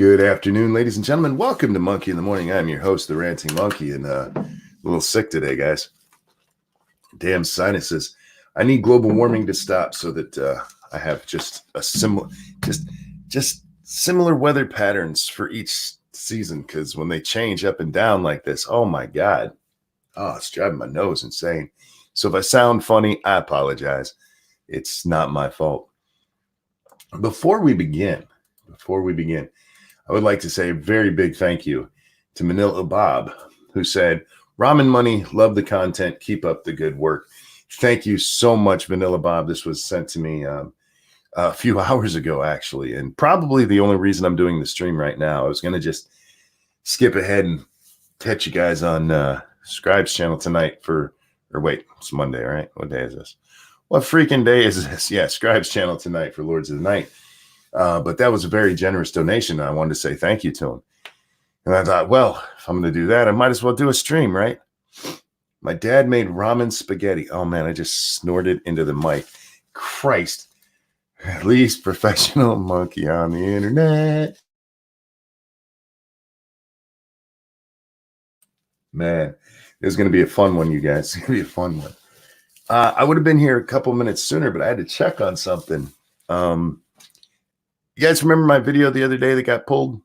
Good afternoon, ladies and gentlemen. Welcome to Monkey in the Morning. I'm your host, the Ranting Monkey, and a little sick today, guys. Damn sinuses. I need global warming to stop so that I have just a similar, just similar weather patterns for each season. Because when they change up and down like this, oh my god, it's driving my nose insane. So if I sound funny, I apologize. It's not my fault. Before we begin, I would like to say a very big thank you to Manila Bob, who said, Ramen Money, love the content, keep up the good work. Thank you so much, Vanilla Bob. This was sent to me a few hours ago, actually, and probably the only reason I'm doing the stream right now. I was going to just skip ahead and catch you guys on Scribe's channel tonight it's Monday, right? What day is this? What freaking day is this? Yeah, Scribe's channel tonight for Lords of the Night. But that was a very generous donation. And I wanted to say thank you to him. And I thought, well, if I'm going to do that, I might as well do a stream, right? My dad made ramen spaghetti. Oh, man, I just snorted into the mic. Christ. At least professional monkey on the internet. Man, this is going to be a fun one, you guys. It's going to be a fun one. I would have been here a couple minutes sooner, but I had to check on something. You guys remember my video the other day that got pulled?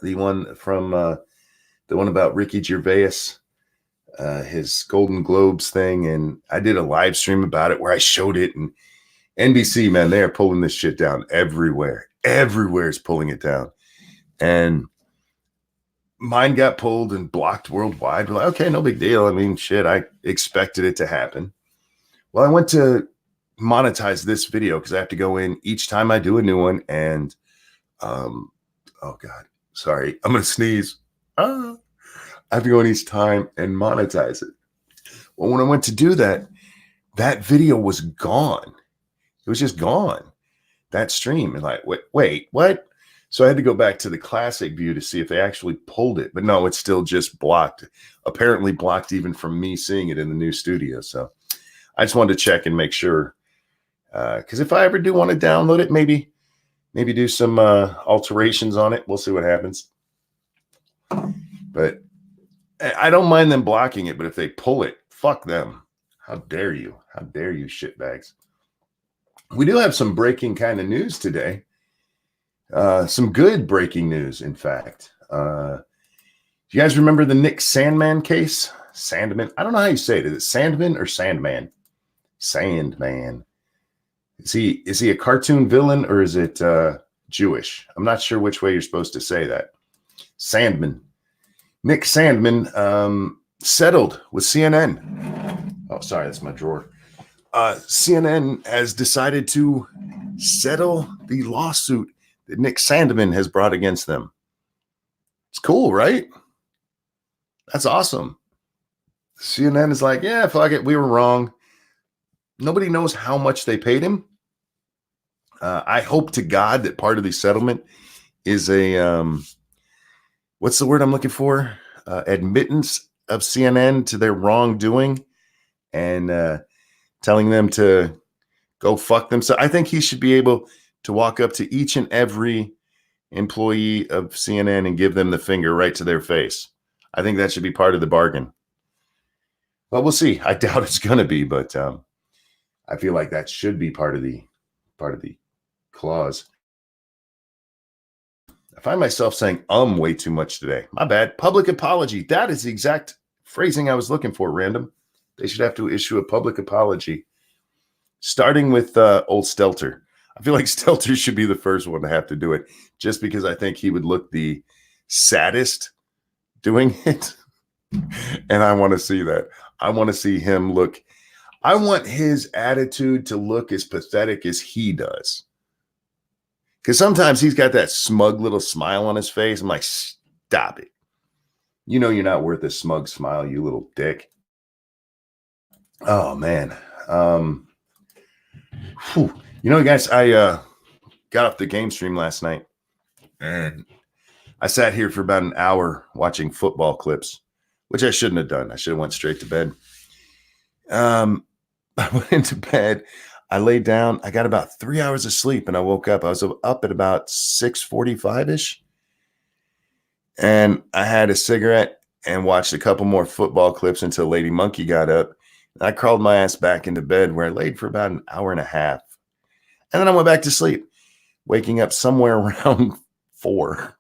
The one from the one about Ricky Gervais, his Golden Globes thing, and I did a live stream about it where I showed it. And NBC, man, they are pulling this shit down everywhere. Everywhere is pulling it down, and mine got pulled and blocked worldwide. We're like, okay, no big deal. I mean, shit, I expected it to happen. Well, I went to monetize this video because I have to go in each time I do a new one, and oh god, sorry, I'm gonna sneeze. I have to go in each time and monetize it. Well, when I went to do that, that video was gone. It was just gone. That stream, and like, wait, what? So I had to go back to the classic view to see if they actually pulled it, but no, it's still just blocked. Apparently blocked even from me seeing it in the new studio. So I just wanted to check and make sure. Because if I ever do want to download it, maybe do some alterations on it. We'll see what happens. But I don't mind them blocking it. But if they pull it, fuck them. How dare you? How dare you, shitbags? We do have some breaking kind of news today. Some good breaking news, in fact. Do you guys remember the Nick Sandman case? Sandman? I don't know how you say it. Is it Sandman or Sandman? Sandman. Is he a cartoon villain or is it Jewish? I'm not sure which way you're supposed to say that. Sandman. Nick Sandman settled with CNN. Oh, sorry, that's my drawer. CNN has decided to settle the lawsuit that Nick Sandman has brought against them. It's cool, right? That's awesome. CNN is like, yeah, fuck it, we were wrong. Nobody knows how much they paid him. I hope to God that part of the settlement is a, what's the word I'm looking for? Admittance of CNN to their wrongdoing and telling them to go fuck themselves. I think he should be able to walk up to each and every employee of CNN and give them the finger right to their face. I think that should be part of the bargain. Well, we'll see. I doubt it's going to be, but I feel like that should be part of the clause. I find myself saying way too much today. My bad. Public apology. That is the exact phrasing I was looking for, Random. They should have to issue a public apology. Starting with old Stelter. I feel like Stelter should be the first one to have to do it, just because I think he would look the saddest doing it. And I want to see that. I want to see him look. I want his attitude to look as pathetic as he does. Because sometimes he's got that smug little smile on his face. I'm like, stop it. You know you're not worth a smug smile, you little dick. Oh, man. You know, guys, I got off the game stream last night. And I sat here for about an hour watching football clips, which I shouldn't have done. I should have went straight to bed. I went into bed. I laid down. I got about 3 hours of sleep and I woke up. I was up at about 6:45-ish. And I had a cigarette and watched a couple more football clips until Lady Monkey got up. And I crawled my ass back into bed where I laid for about an hour and a half. And then I went back to sleep, waking up somewhere around 4.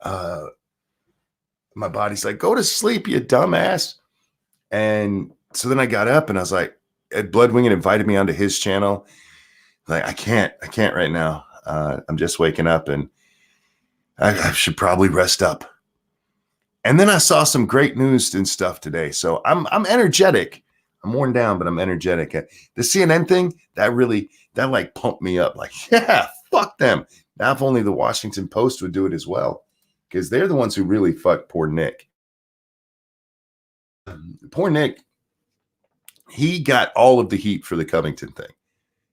My body's like, go to sleep, you dumbass. And so then I got up and I was like, Bloodwing had invited me onto his channel. Like, I can't right now. I'm just waking up and I should probably rest up. And then I saw some great news and stuff today. So I'm energetic. I'm worn down, but I'm energetic. The CNN thing, that like pumped me up. Like, yeah, fuck them. Now if only the Washington Post would do it as well, because they're the ones who really fucked poor Nick. Poor Nick, he got all of the heat for the Covington thing.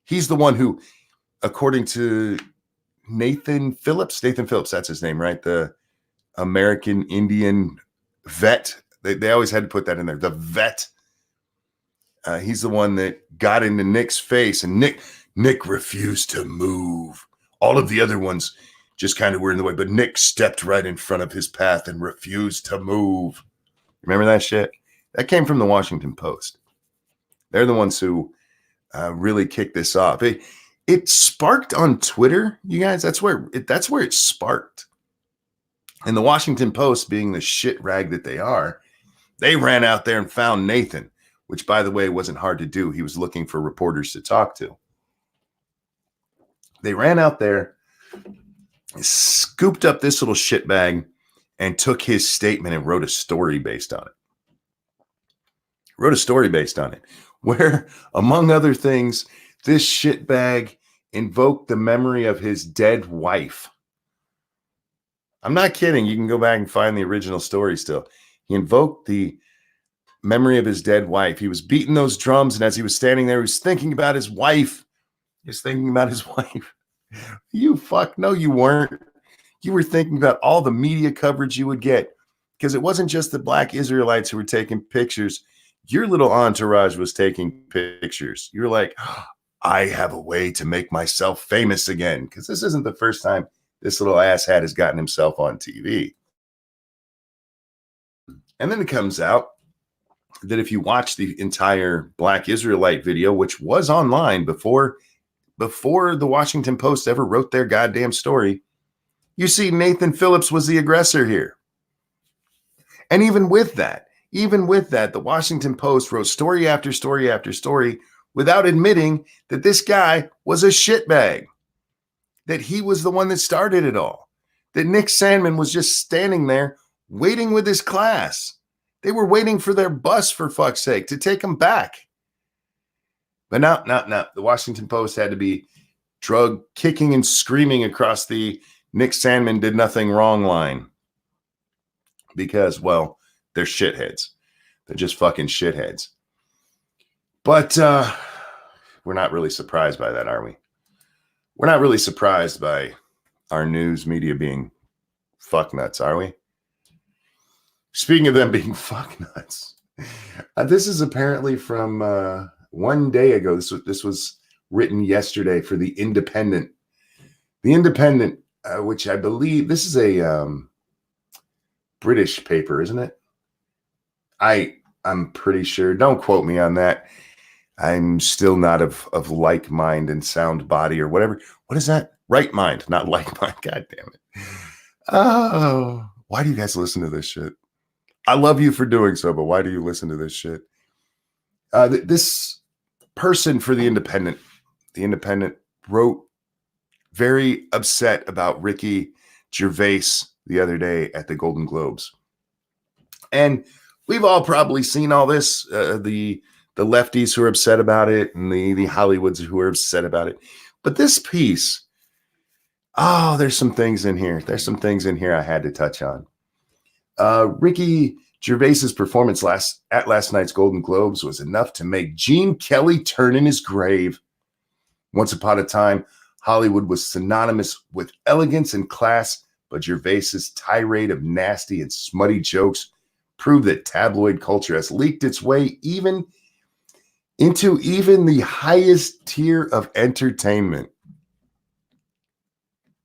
He's the one who, according to Nathan Phillips, that's his name, right? The American Indian vet. They always had to put that in there. The vet. He's the one that got into Nick's face, and Nick refused to move. All of the other ones just kind of were in the way, but Nick stepped right in front of his path and refused to move. Remember that shit? That came from the Washington Post. They're the ones who really kicked this off. It sparked on Twitter, you guys. That's where it sparked. And the Washington Post, being the shit rag that they are, they ran out there and found Nathan, which, by the way, wasn't hard to do. He was looking for reporters to talk to. They ran out there, scooped up this little shitbag, and took his statement and wrote a story based on it. Where, among other things, this shitbag invoked the memory of his dead wife. I'm not kidding. You can go back and find the original story still. He invoked the memory of his dead wife. He was beating those drums, and as he was standing there, he was thinking about his wife. You fuck. No, you weren't. You were thinking about all the media coverage you would get, because it wasn't just the Black Israelites who were taking pictures. Your little entourage was taking pictures. You're like, I have a way to make myself famous again, because this isn't the first time this little asshat has gotten himself on TV. And then it comes out that if you watch the entire Black Israelite video, which was online before the Washington Post ever wrote their goddamn story, you see Nathan Phillips was the aggressor here. And even with that, the Washington Post wrote story after story after story without admitting that this guy was a shitbag, that he was the one that started it all, that Nick Sandmann was just standing there waiting with his class. They were waiting for their bus, for fuck's sake, to take him back. But no. The Washington Post had to be drug kicking and screaming across the Nick Sandmann did nothing wrong line. Because, well, they're shitheads. They're just fucking shitheads. But we're not really surprised by that, are we? We're not really surprised by our news media being fucknuts, are we? Speaking of them being fucknuts, this is apparently from 1 day ago. This was written yesterday for The Independent. The Independent, which I believe this is a British paper, isn't it? I'm pretty sure. Don't quote me on that. I'm still not of like mind and sound body or whatever. What is that? Right mind, not like mind. God damn it. Oh, why do you guys listen to this shit? I love you for doing so, but why do you listen to this shit? This person for The Independent wrote very upset about Ricky Gervais the other day at the Golden Globes. And we've all probably seen all this, the lefties who are upset about it and the Hollywoods who are upset about it. But this piece, there's some things in here. I had to touch on. Ricky Gervais's performance at last night's Golden Globes was enough to make Gene Kelly turn in his grave. Once upon a time, Hollywood was synonymous with elegance and class, but Gervais's tirade of nasty and smutty jokes proved that tabloid culture has leaked its way even into even the highest tier of entertainment.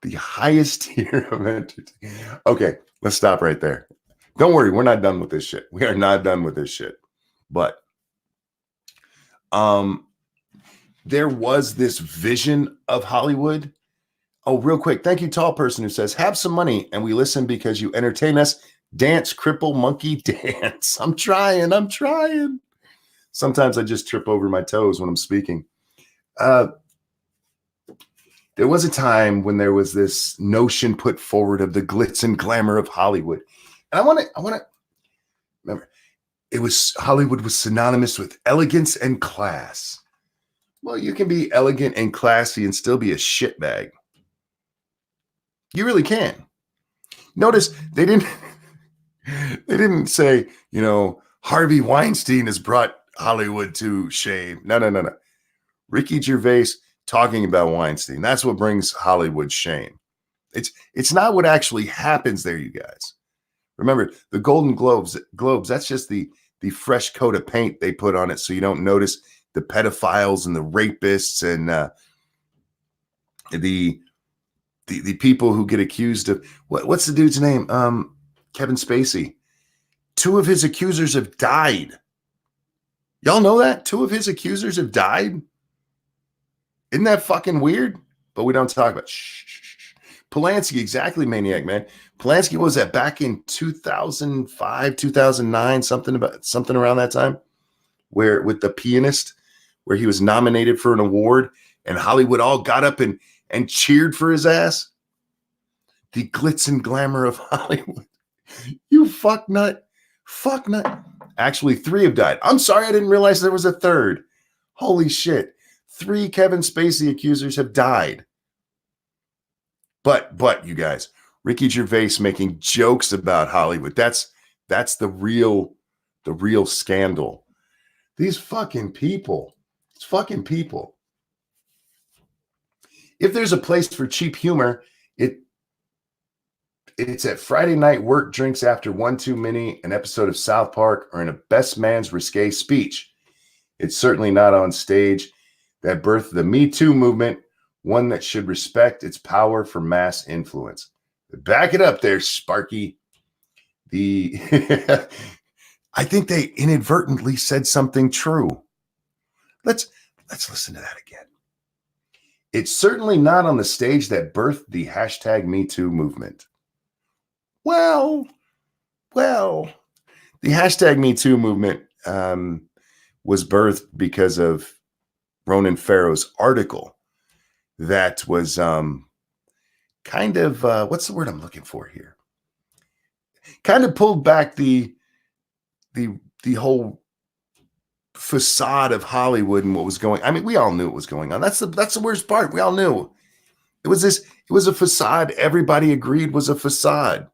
The highest tier of entertainment. Okay, let's stop right there. Don't worry, we're not done with this shit. We are not done with this shit. But there was this vision of Hollywood. Oh, real quick. Thank you, tall person who says, have some money and we listen because you entertain us. Dance, cripple, monkey, dance. I'm trying. Sometimes I just trip over my toes when I'm speaking. There was a time when there was this notion put forward of the glitz and glamour of Hollywood. And I want to remember, Hollywood was synonymous with elegance and class. Well, you can be elegant and classy and still be a shitbag. You really can. Notice they didn't say, Harvey Weinstein has brought Hollywood to shame. No. Ricky Gervais talking about Weinstein. That's what brings Hollywood shame. It's not what actually happens there, you guys. Remember, the Golden Globes, that's just the fresh coat of paint they put on it so you don't notice the pedophiles and the rapists and the people who get accused of what's the dude's name? Kevin Spacey. 2 of his accusers have died. Y'all know that? 2 of his accusers have died? Isn't that fucking weird? But we don't talk about Polanski, exactly, maniac, man. Polanski was that back in 2005, 2009, something around that time, where with The Pianist, where he was nominated for an award and Hollywood all got up and cheered for his ass. The glitz and glamour of Hollywood. You fuck nut. Actually, 3 have died. I'm sorry, I didn't realize there was a 3rd. Holy shit. 3 Kevin Spacey accusers have died. But you guys, Ricky Gervais making jokes about Hollywood. That's the real scandal. These fucking people. It's fucking people. If there's a place for cheap humor, it's at Friday night work drinks after one too many, an episode of South Park, or in a best man's risque speech. It's certainly not on stage that birthed the Me Too movement, one that should respect its power for mass influence. Back it up there, Sparky. I think they inadvertently said something true. Let's listen to that again. It's certainly not on the stage that birthed the hashtag Me Too movement. Well, the hashtag Me Too movement was birthed because of Ronan Farrow's article that was kind of, what's the word I'm looking for here? Kind of pulled back the whole facade of Hollywood and what was going. I mean, we all knew what was going on. That's the worst part. We all knew it was a facade. Everybody agreed was a facade.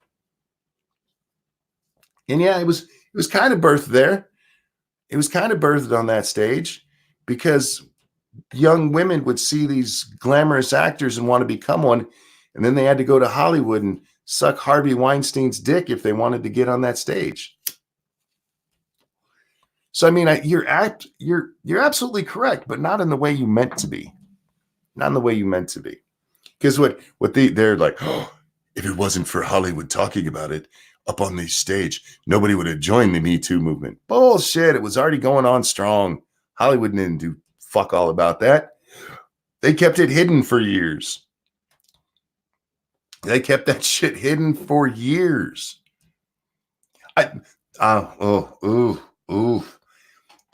And yeah, it was kind of birthed there. It was kind of birthed on that stage because young women would see these glamorous actors and want to become one. And then they had to go to Hollywood and suck Harvey Weinstein's dick if they wanted to get on that stage. So, I mean, you're absolutely correct, but not in the way you meant to be. Not in the way you meant to be. Because they're like, oh, if it wasn't for Hollywood talking about it up on the stage, nobody would have joined the Me Too movement. Bullshit. It was already going on strong. Hollywood didn't do fuck all about that. They kept it hidden for years. They kept that shit hidden for years. The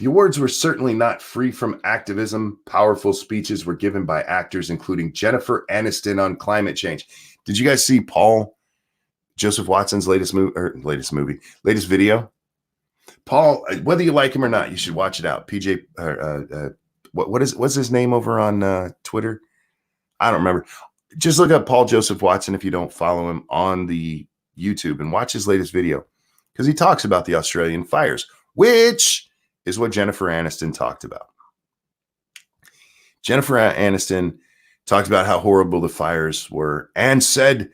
awards were certainly not free from activism. Powerful speeches were given by actors, including Jennifer Aniston on climate change. Did you guys see Paul Joseph Watson's latest video? Paul, whether you like him or not, you should watch it out. What's his name over on Twitter? I don't remember. Just look up Paul Joseph Watson if you don't follow him on the YouTube and watch his latest video because he talks about the Australian fires, which is what Jennifer Aniston talked about. Jennifer Aniston talked about how horrible the fires were and said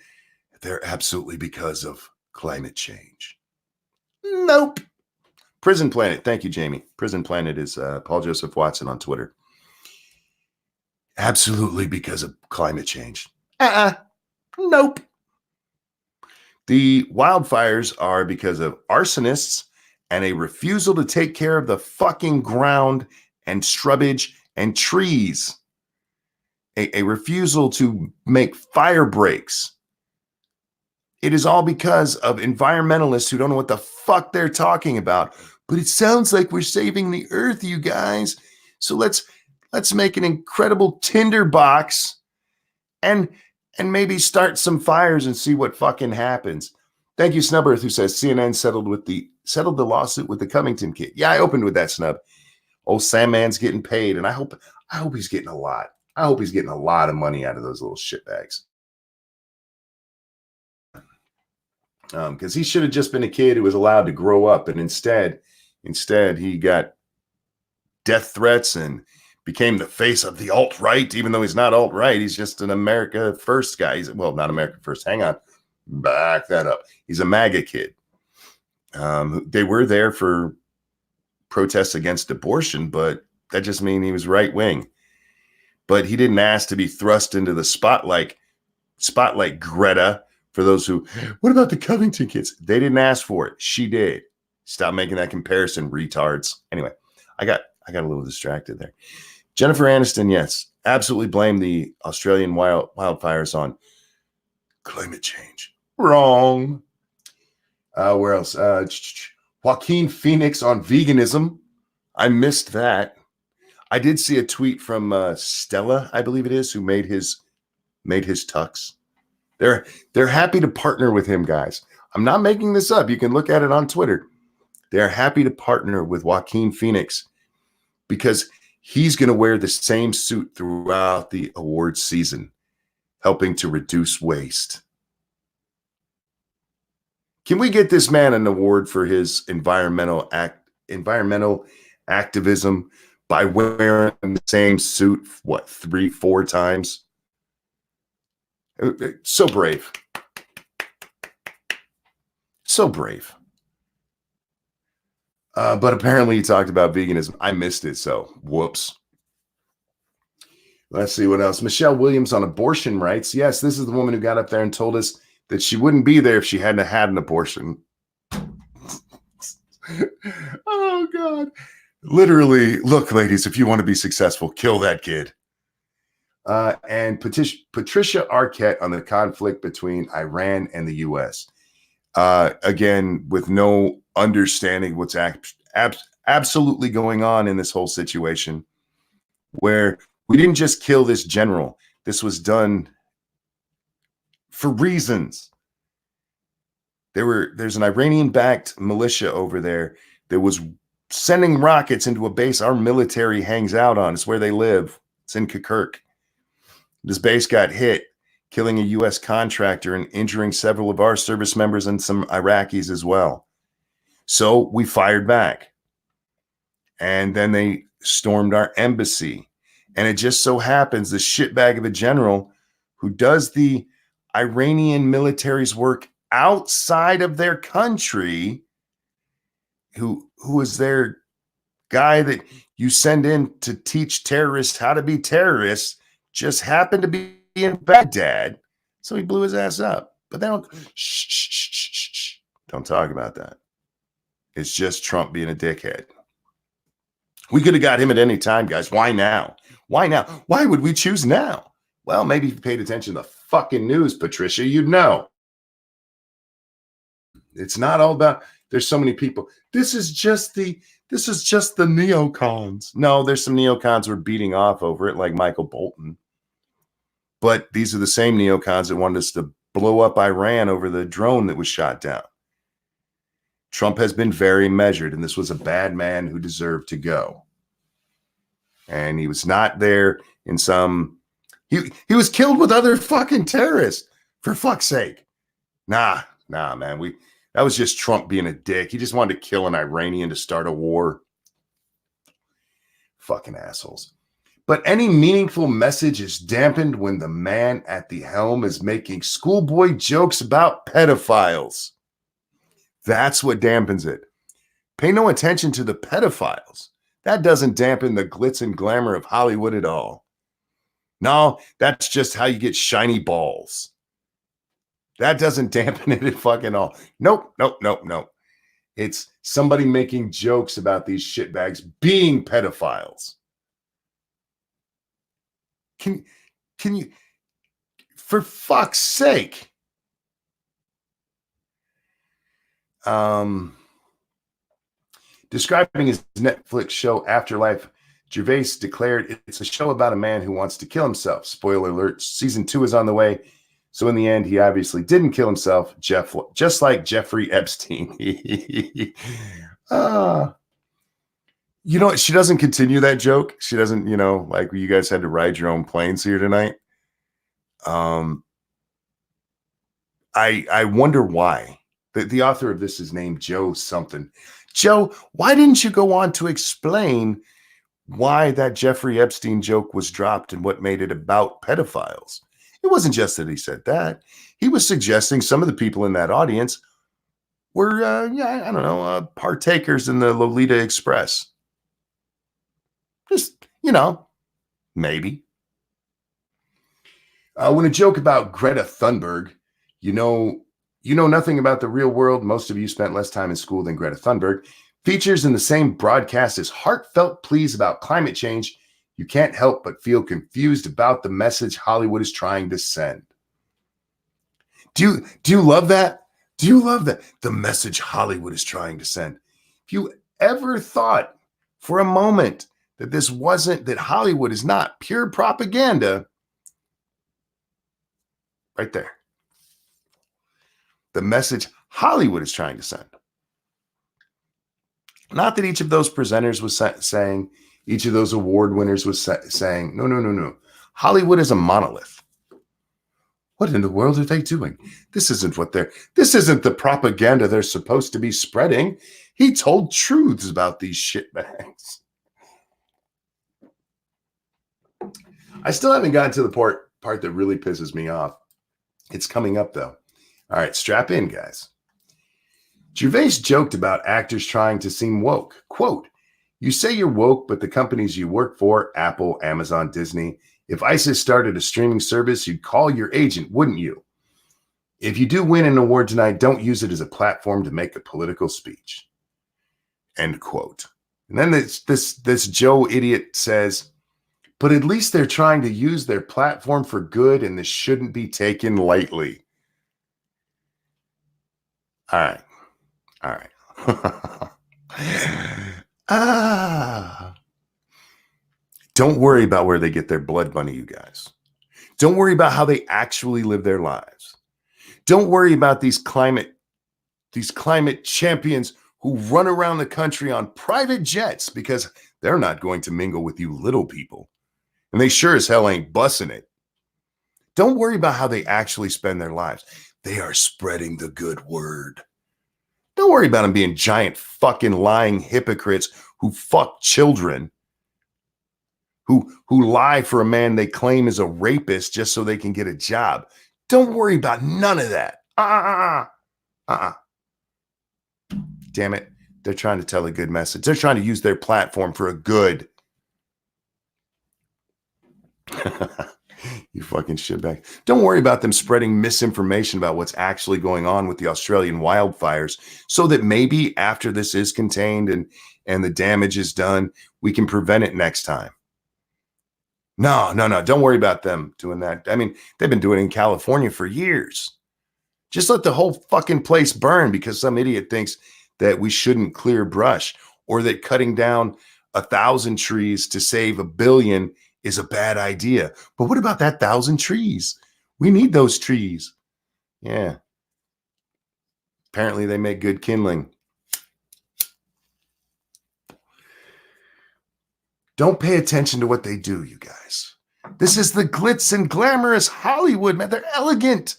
they're absolutely because of climate change. Nope. Prison Planet. Thank you, Jamie. Prison Planet is Paul Joseph Watson on Twitter. Absolutely because of climate change. Nope. The wildfires are because of arsonists and a refusal to take care of the fucking ground and shrubbage and trees. A refusal to make fire breaks. It is all because of environmentalists who don't know what the fuck they're talking about. But it sounds like we're saving the earth, you guys. So let's make an incredible tinderbox and maybe start some fires and see what fucking happens. Thank you, Snub Earth, who says CNN settled the lawsuit with the Covington kid. Yeah, I opened with that, Snub. Old Sandman's getting paid, and I hope he's getting a lot. I hope he's getting a lot of money out of those little shitbags. Because he should have just been a kid who was allowed to grow up, and instead he got death threats and became the face of the alt-right, even though he's not alt-right. He's just an America First guy. Not America First. Hang on. Back that up. He's a MAGA kid. They were there for protests against abortion, but that just means he was right-wing. But he didn't ask to be thrust into the spotlight, Greta, for those who, what about the Covington kids? They didn't ask for it. She did. Stop making that comparison, retards. Anyway, I got a little distracted there. Jennifer Aniston, yes, absolutely blame the Australian wildfires on climate change. Wrong. Where else? Joaquin Phoenix on veganism. I missed that. I did see a tweet from Stella, I believe it is, who made his tux. They're happy to partner with him, guys. I'm not making this up. You can look at it on Twitter. They're happy to partner with Joaquin Phoenix because he's going to wear the same suit throughout the awards season, helping to reduce waste. Can we get this man an award for his environmental activism by wearing the same suit, 3-4 times? So brave. So brave. But apparently he talked about veganism. I missed it, so whoops. Let's see what else. Michelle Williams on abortion rights. Yes, this is the woman who got up there and told us that she wouldn't be there if she hadn't had an abortion. Oh, God. Literally, look, ladies, if you want to be successful, kill that kid. And Patricia Arquette on the conflict between Iran and the U.S. Again, with no understanding what's absolutely going on in this whole situation, where we didn't just kill this general. This was done for reasons. There's an Iranian-backed militia over there that was sending rockets into a base our military hangs out on. It's where they live. It's in Kirkuk. This base got hit, killing a U.S. contractor and injuring several of our service members and some Iraqis as well. So we fired back. And then they stormed our embassy. And it just so happens the shitbag of a general who does the Iranian military's work outside of their country, who is their guy that you send in to teach terrorists how to be terrorists, just happened to be in Baghdad. So he blew his ass up. But they don't, don't talk about that. It's just Trump being a dickhead. We could have got him at any time, guys. Why now? Why now? Why would we choose now? Well, maybe if you paid attention to the fucking news, Patricia, you'd know. It's not all about, there's so many people. This is just the neocons. No, there's some neocons we're beating off over it, like Michael Bolton. But these are the same neocons that wanted us to blow up Iran over the drone that was shot down. Trump has been very measured, and this was a bad man who deserved to go. And he was not there in some, he was killed with other fucking terrorists, for fuck's sake. Nah, man. That was just Trump being a dick. He just wanted to kill an Iranian to start a war. Fucking assholes. But any meaningful message is dampened when the man at the helm is making schoolboy jokes about pedophiles. That's what dampens it. Pay no attention to the pedophiles. That doesn't dampen the glitz and glamour of Hollywood at all. No, that's just how you get shiny balls. That doesn't dampen it at fucking all. Nope, nope, nope, nope. It's somebody making jokes about these shitbags being pedophiles. Can you, for fuck's sake? Describing his Netflix show Afterlife, Gervais declared it's a show about a man who wants to kill himself. Spoiler alert, season 2 is on the way. So in the end, he obviously didn't kill himself, just like Jeffrey Epstein. You know, she doesn't continue that joke. She doesn't, like you guys had to ride your own planes here tonight. I wonder why. The author of this is named Joe something. Joe, why didn't you go on to explain why that Jeffrey Epstein joke was dropped and what made it about pedophiles? It wasn't just that he said that. He was suggesting some of the people in that audience were, I don't know, partakers in the Lolita Express. Just, maybe. When a joke about Greta Thunberg, you know nothing about the real world. Most of you spent less time in school than Greta Thunberg. Features in the same broadcast as heartfelt pleas about climate change, you can't help but feel confused about the message Hollywood is trying to send. Do you love that? Do you love that? The message Hollywood is trying to send. If you ever thought for a moment that Hollywood is not pure propaganda, right there. The message Hollywood is trying to send. Not that each of those presenters was saying, each of those award winners was saying, no. Hollywood is a monolith. What in the world are they doing? This isn't the propaganda they're supposed to be spreading. He told truths about these shitbags. I still haven't gotten to the part that really pisses me off. It's coming up though. All right, strap in, guys. Gervais joked about actors trying to seem woke. Quote, "You say you're woke, but the companies you work for, Apple, Amazon, Disney, if ISIS started a streaming service, you'd call your agent, wouldn't you? If you do win an award tonight, don't use it as a platform to make a political speech." End quote. And then this Joe idiot says, "But at least they're trying to use their platform for good, and this shouldn't be taken lightly." All right. Don't worry about where they get their blood money, you guys. Don't worry about how they actually live their lives. Don't worry about these climate champions who run around the country on private jets, because they're not going to mingle with you little people. And they sure as hell ain't bussing it. Don't worry about how they actually spend their lives. They are spreading the good word. Don't worry about them being giant fucking lying hypocrites who fuck children, who lie for a man they claim is a rapist just so they can get a job. Don't worry about none of that. Damn it. They're trying to tell a good message. They're trying to use their platform for a good. You fucking shitbag. Don't worry about them spreading misinformation about what's actually going on with the Australian wildfires, so that maybe after this is contained and the damage is done, we can prevent it next time. No. Don't worry about them doing that. I mean, they've been doing it in California for years. Just let the whole fucking place burn because some idiot thinks that we shouldn't clear brush, or that cutting down 1,000 trees to save 1 billion is a bad idea. But what about that 1,000 trees? We need those trees. Yeah. Apparently they make good kindling. Don't pay attention to what they do, you guys. This is the glitz and glamorous Hollywood, man. They're elegant.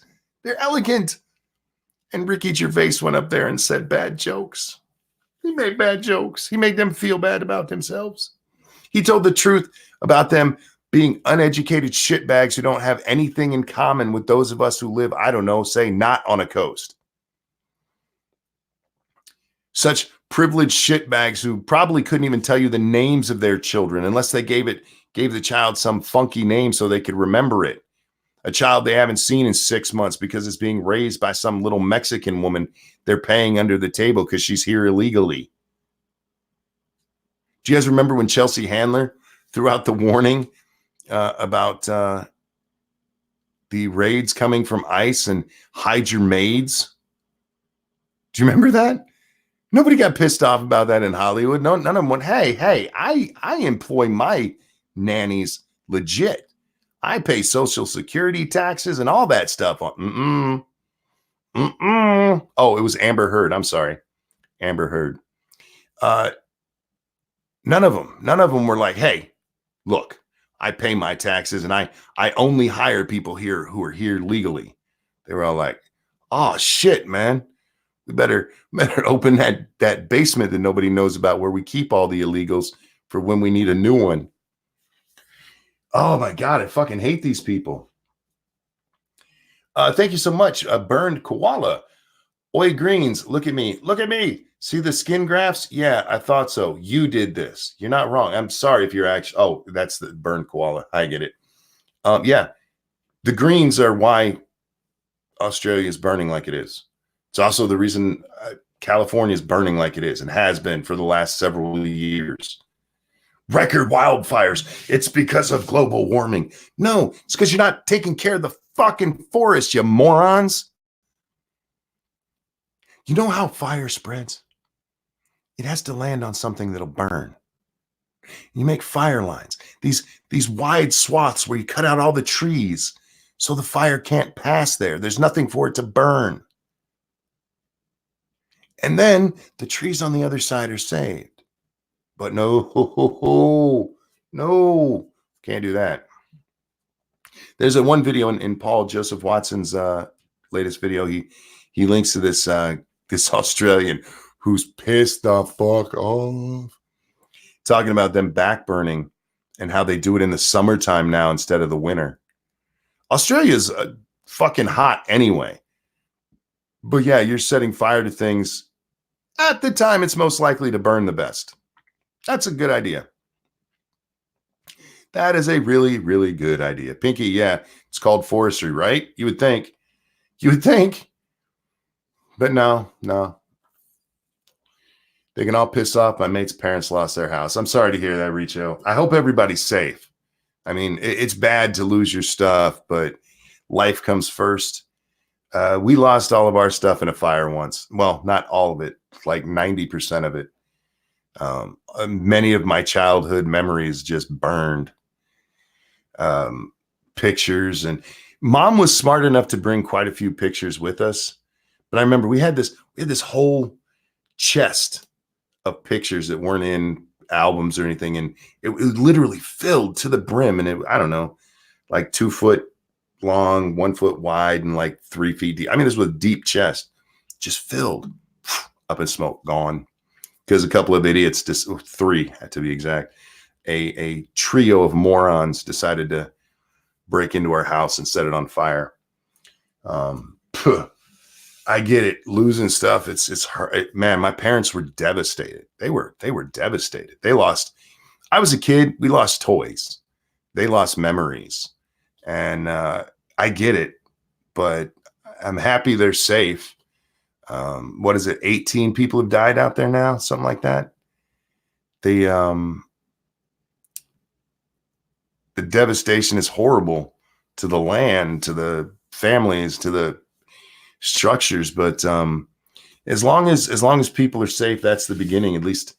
And Ricky Gervais went up there and said bad jokes. He made bad jokes. He made them feel bad about themselves. He told the truth about them being uneducated shitbags who don't have anything in common with those of us who live, I don't know, say not on a coast. Such privileged shitbags who probably couldn't even tell you the names of their children unless they gave the child some funky name so they could remember it. A child they haven't seen in 6 months because it's being raised by some little Mexican woman they're paying under the table because she's here illegally. Do you guys remember when Chelsea Handler threw out the warning about the raids coming from ICE and hide your maids? Do you remember that? Nobody got pissed off about that in Hollywood. No, none of them went, hey, I employ my nannies legit. I pay Social Security taxes and all that stuff. Oh, it was Amber Heard. I'm sorry. Amber Heard. None of them were like, hey, look, I pay my taxes and I only hire people here who are here legally. They were all like, oh, shit, man. We better open that basement that nobody knows about where we keep all the illegals for when we need a new one. Oh my God, I fucking hate these people. Thank you so much. Burned Koala. Oi Greens, look at me. Look at me. See the skin grafts? Yeah, I thought so. You did this. You're not wrong. I'm sorry if you're actually, oh, that's the Burned Koala. I get it. Yeah, the greens are why Australia is burning like it is. It's also the reason California is burning like it is and has been for the last several years. Record wildfires. It's because of global warming. No, it's because you're not taking care of the fucking forest, you morons. You know how fire spreads? It has to land on something that'll burn. You make fire lines, these wide swaths where you cut out all the trees so the fire can't pass there. There's nothing for it to burn. And then the trees on the other side are saved. But no, can't do that. There's a one video in Paul Joseph Watson's latest video. He links to this Australian who's pissed the fuck off, talking about them back burning and how they do it in the summertime now instead of the winter. Australia's fucking hot anyway. But yeah, you're setting fire to things at the time it's most likely to burn the best. That's a good idea. That is a really, really good idea. Pinky, yeah, it's called forestry, right? You would think. But no. They can all piss off. My mate's parents lost their house. I'm sorry to hear that, Richo. I hope everybody's safe. I mean, it's bad to lose your stuff, but life comes first. We lost all of our stuff in a fire once. Well, not all of it, like 90% of it. Many of my childhood memories just burned. Pictures, and Mom was smart enough to bring quite a few pictures with us. But I remember we had this whole chest of pictures that weren't in albums or anything, and it literally filled to the brim. And I don't know, like 2 foot long, 1 foot wide, and like 3 feet deep. I mean, this was a deep chest, just filled up in smoke, gone. Because a couple of idiots, just 3 to be exact, a trio of morons decided to break into our house and set it on fire. I get it, losing stuff. It's hard, man. My parents were devastated. They were devastated. They lost. I was a kid. We lost toys. They lost memories, and I get it. But I'm happy they're safe. What is it? 18 people have died out there now, something like that. The devastation is horrible to the land, to the families, to the structures. But as long as people are safe, that's the beginning. At least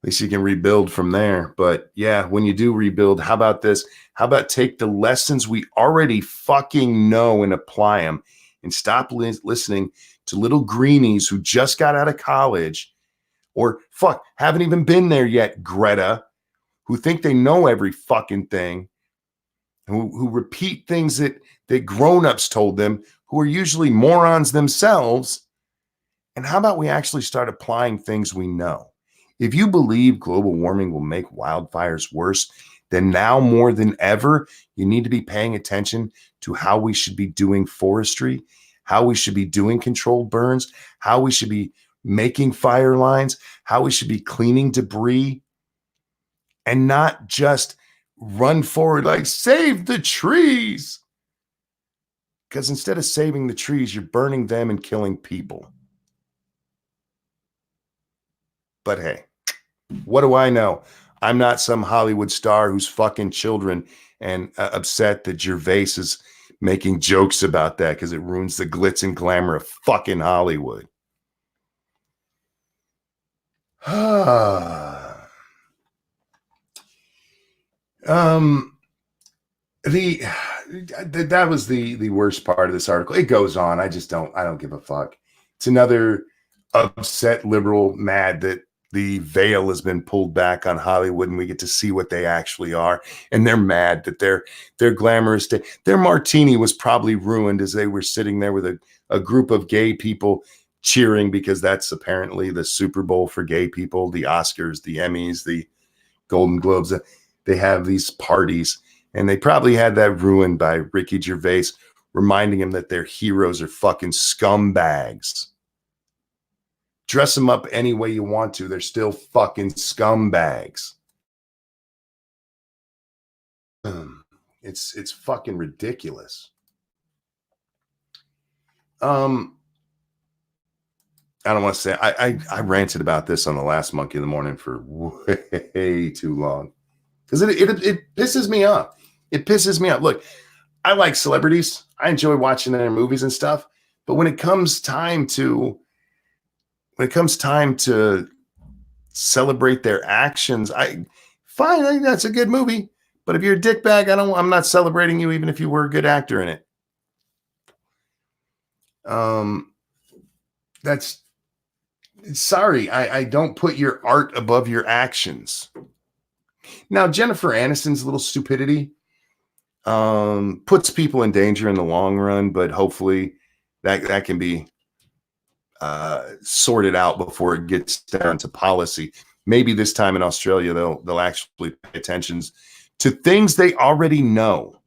you can rebuild from there. But yeah, when you do rebuild, how about this? How about take the lessons we already fucking know and apply them, and stop listening to little greenies who just got out of college, or haven't even been there yet, Greta, who think they know every fucking thing, who repeat things that grown-ups told them, who are usually morons themselves. And how about we actually start applying things we know? If you believe global warming will make wildfires worse, then now more than ever, you need to be paying attention to how we should be doing forestry, how we should be doing controlled burns, how we should be making fire lines, how we should be cleaning debris, and not just run forward like, save the trees. Because instead of saving the trees, you're burning them and killing people. But hey, what do I know? I'm not some Hollywood star who's fucking children and upset that Gervais is making jokes about that because it ruins the glitz and glamour of fucking Hollywood. That was the worst part of this article. It goes on. I don't give a fuck. It's another upset liberal mad that the veil has been pulled back on Hollywood and we get to see what they actually are. And they're mad that their glamorous day, their martini was probably ruined as they were sitting there with a group of gay people cheering because that's apparently the Super Bowl for gay people, the Oscars, the Emmys, the Golden Globes. They have these parties. And they probably had that ruined by Ricky Gervais reminding him that their heroes are fucking scumbags. Dress them up any way you want to. They're still fucking scumbags. It's fucking ridiculous. I don't want to say I ranted about this on the last Monkey in the Morning for way too long because it pisses me off. It pisses me off. Look, I like celebrities. I enjoy watching their movies and stuff. But when it comes time to celebrate their actions, fine. I think that's a good movie. But if you're a dickbag, I'm not celebrating you, even if you were a good actor in it. Sorry. I don't put your art above your actions. Now, Jennifer Aniston's little stupidity puts people in danger in the long run, but hopefully that can be sorted out before it gets down to policy. Maybe this time in Australia they'll actually pay attention to things they already know.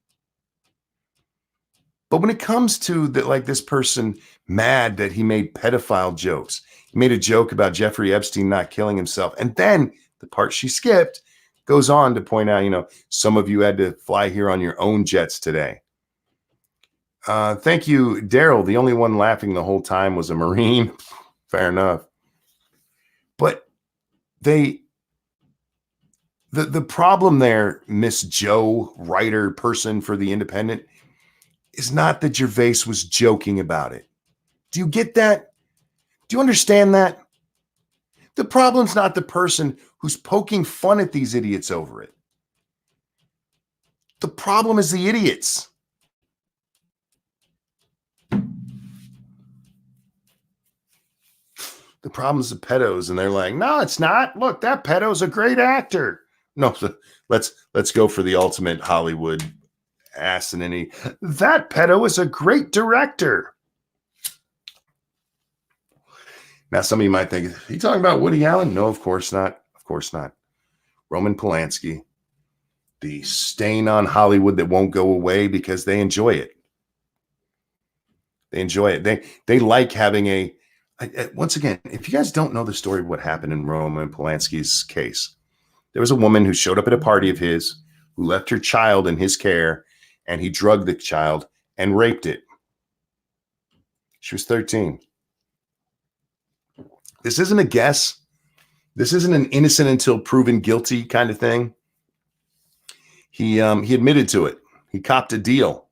But when it comes to this person mad that he made pedophile jokes, he made a joke about Jeffrey Epstein not killing himself, and then the part she skipped goes on to point out, some of you had to fly here on your own jets today. Thank you, Daryl. The only one laughing the whole time was a Marine. Fair enough. But the problem there, Miss Joe, writer, person for The Independent, is not that Gervais was joking about it. Do you get that? Do you understand that? The problem's not the person who's poking fun at these idiots over it. The problem is the idiots. The problem is the pedos, and they're like, no, it's not. Look, that pedo's a great actor. No, let's go for the ultimate Hollywood asinine. That pedo is a great director. Now, some of you might think, are you talking about Woody Allen? No, of course not. Of course not. Roman Polanski, the stain on Hollywood that won't go away because they enjoy it. They enjoy it. They like having once again, if you guys don't know the story of what happened in Roman Polanski's case, there was a woman who showed up at a party of his who left her child in his care, and he drugged the child and raped it. She was 13. This isn't a guess. This isn't an innocent until proven guilty kind of thing. He admitted to it. He copped a deal.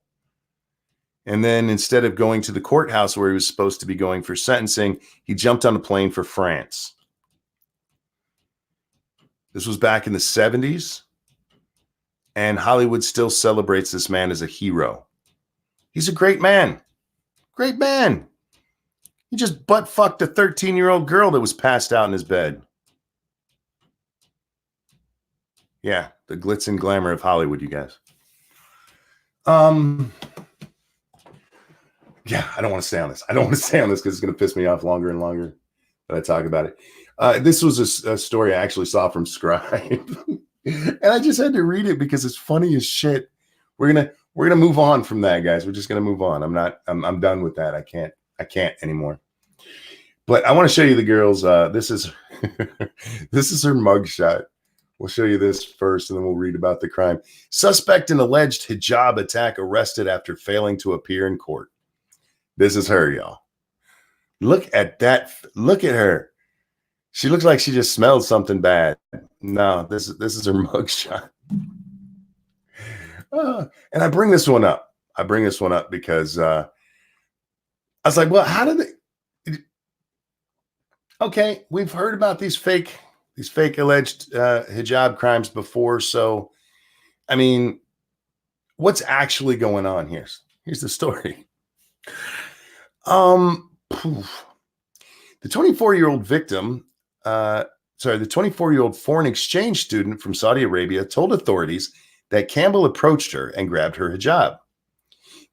And then instead of going to the courthouse where he was supposed to be going for sentencing, he jumped on a plane for France. This was back in the 70s. And Hollywood still celebrates this man as a hero. He's a great man. Great man. He just butt fucked a 13-year-old girl that was passed out in his bed. Yeah, the glitz and glamour of Hollywood, you guys. Yeah, I don't want to stay on this. I don't want to stay on this because it's going to piss me off longer and longer that I talk about it. This was a story I actually saw from Scribe. And I just had to read it because it's funny as shit. We're gonna move on from that, guys. We're just gonna move on. I'm done with that. I can't anymore. But I want to show you the girls. This is this is her mugshot. We'll show you this first, and then we'll read about the crime. Suspect in alleged hijab attack arrested after failing to appear in court. This is her, y'all. Look at that. Look at her. She looks like she just smelled something bad. No, this is her mugshot. And I bring this one up. Because I was like, well, how did they? Okay, we've heard about these fake alleged hijab crimes before. So, I mean, what's actually going on here? Here's the story. The 24-year-old victim, the 24-year-old foreign exchange student from Saudi Arabia told authorities that Campbell approached her and grabbed her hijab.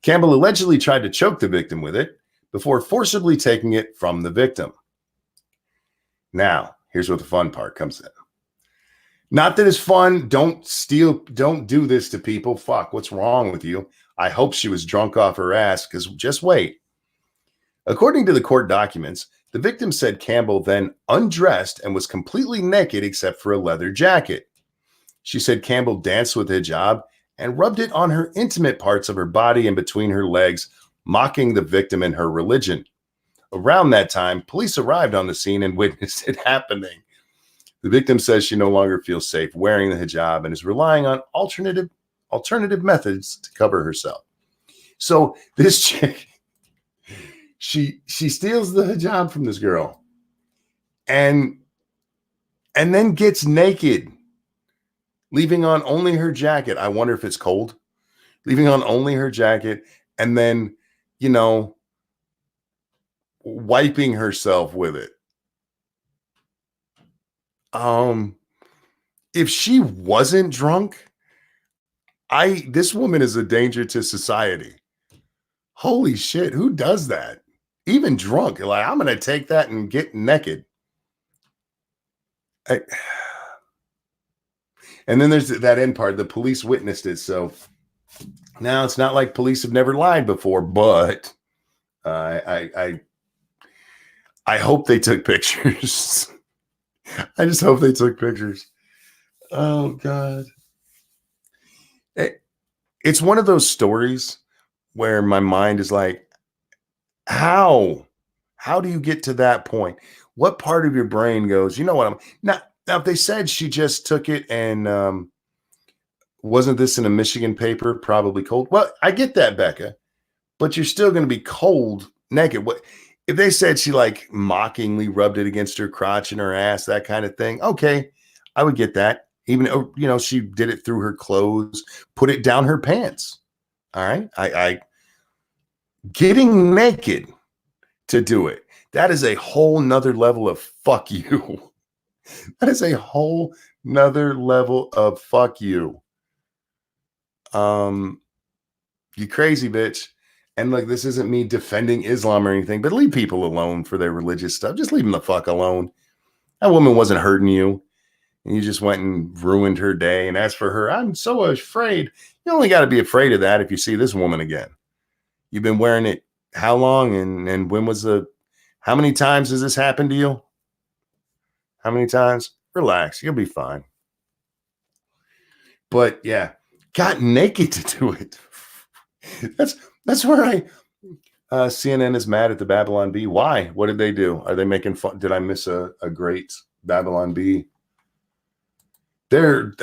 Campbell allegedly tried to choke the victim with it before forcibly taking it from the victim. Now, here's where the fun part comes in. Not that it's fun. Don't do this to people. Fuck, what's wrong with you? I hope she was drunk off her ass, because just wait. According to the court documents, the victim said Campbell then undressed and was completely naked except for a leather jacket. She said Campbell danced with the hijab and rubbed it on her intimate parts of her body and between her legs, mocking the victim and her religion. Around that time, police arrived on the scene and witnessed it happening. The victim says she no longer feels safe wearing the hijab and is relying on alternative methods to cover herself. So this chick, she steals the hijab from this girl and then gets naked, leaving on only her jacket. I wonder if it's cold. Leaving on only her jacket and then, wiping herself with it. If she wasn't drunk, this woman is a danger to society. Holy shit, who does that? Even drunk, like, I'm gonna take that and get naked. And then there's that end part. The police witnessed it, so now it's not like police have never lied before, but I hope they took pictures. I just hope they took pictures. Oh, God. It's one of those stories where my mind is like, how? How do you get to that point? What part of your brain goes, you know what? Now, if they said she just took it and wasn't this in a Michigan paper, probably cold? Well, I get that, Becca, but you're still going to be cold naked. What if they said she like mockingly rubbed it against her crotch and her ass, that kind of thing? Okay, I would get that. Even, she did it through her clothes, put it down her pants. All right. I getting naked to do it. That is a whole nother level of fuck you. That is a whole nother level of fuck you. You crazy bitch. And look, this isn't me defending Islam or anything, but leave people alone for their religious stuff. Just leave them the fuck alone. That woman wasn't hurting you. And you just went and ruined her day. And as for her, I'm so afraid. You only got to be afraid of that if you see this woman again. You've been wearing it how long? And when was how many times has this happened to you? How many times? Relax. You'll be fine. But yeah, got naked to do it. That's where CNN is mad at the Babylon Bee. Why? What did they do? Are they making fun? Did I miss a great Babylon Bee? The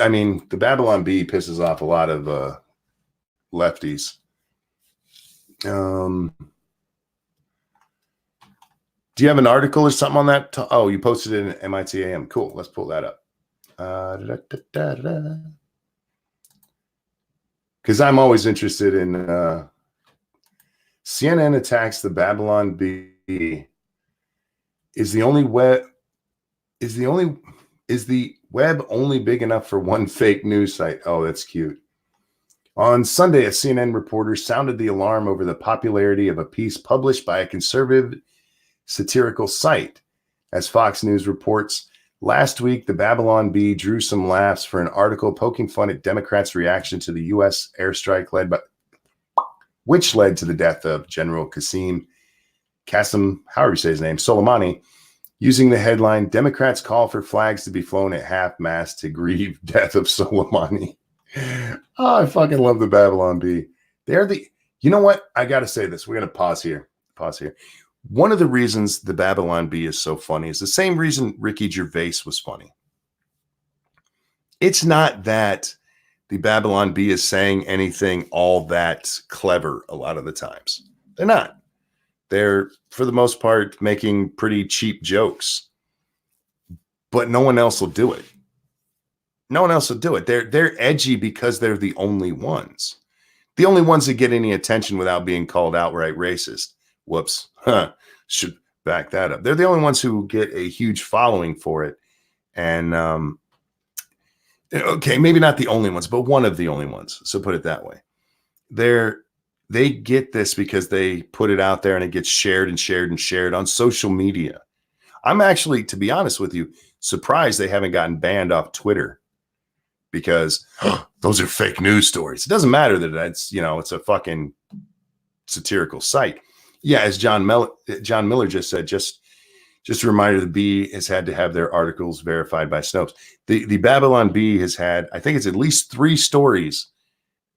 Babylon Bee pisses off a lot of lefties. Do you have an article or something on that? Oh, you posted it in MIT AM. Cool. Let's pull that up. Because I'm always interested in CNN attacks the Babylon Bee. Is the web only big enough for one fake news site? Oh, that's cute. On Sunday, a CNN reporter sounded the alarm over the popularity of a piece published by a conservative satirical site. As Fox News reports, last week, the Babylon Bee drew some laughs for an article poking fun at Democrats' reaction to the U.S. airstrike which led to the death of General Qasem Qasem, however you say his name, Soleimani, using the headline, Democrats call for flags to be flown at half-mast to grieve death of Soleimani. Oh, I fucking love the Babylon Bee. You know what? I got to say this. We're going to pause here. One of the reasons the Babylon Bee is so funny is the same reason Ricky Gervais was funny. It's not that the Babylon Bee is saying anything all that clever a lot of the times. They're not. They're, for the most part, making pretty cheap jokes. But no one else will do it. No one else will do it. They're edgy because they're the only ones. The only ones that get any attention without being called outright racist. Whoops. Should back that up. They're the only ones who get a huge following for it. And, okay, maybe not the only ones, but one of the only ones. So put it that way. They get this because they put it out there and it gets shared and shared and shared on social media. I'm actually, to be honest with you, surprised they haven't gotten banned off Twitter because those are fake news stories. It doesn't matter that it's a fucking satirical site. Yeah, as John Miller just said, just a reminder, the Bee has had to have their articles verified by Snopes. The Babylon Bee has had, I think it's at least 3 stories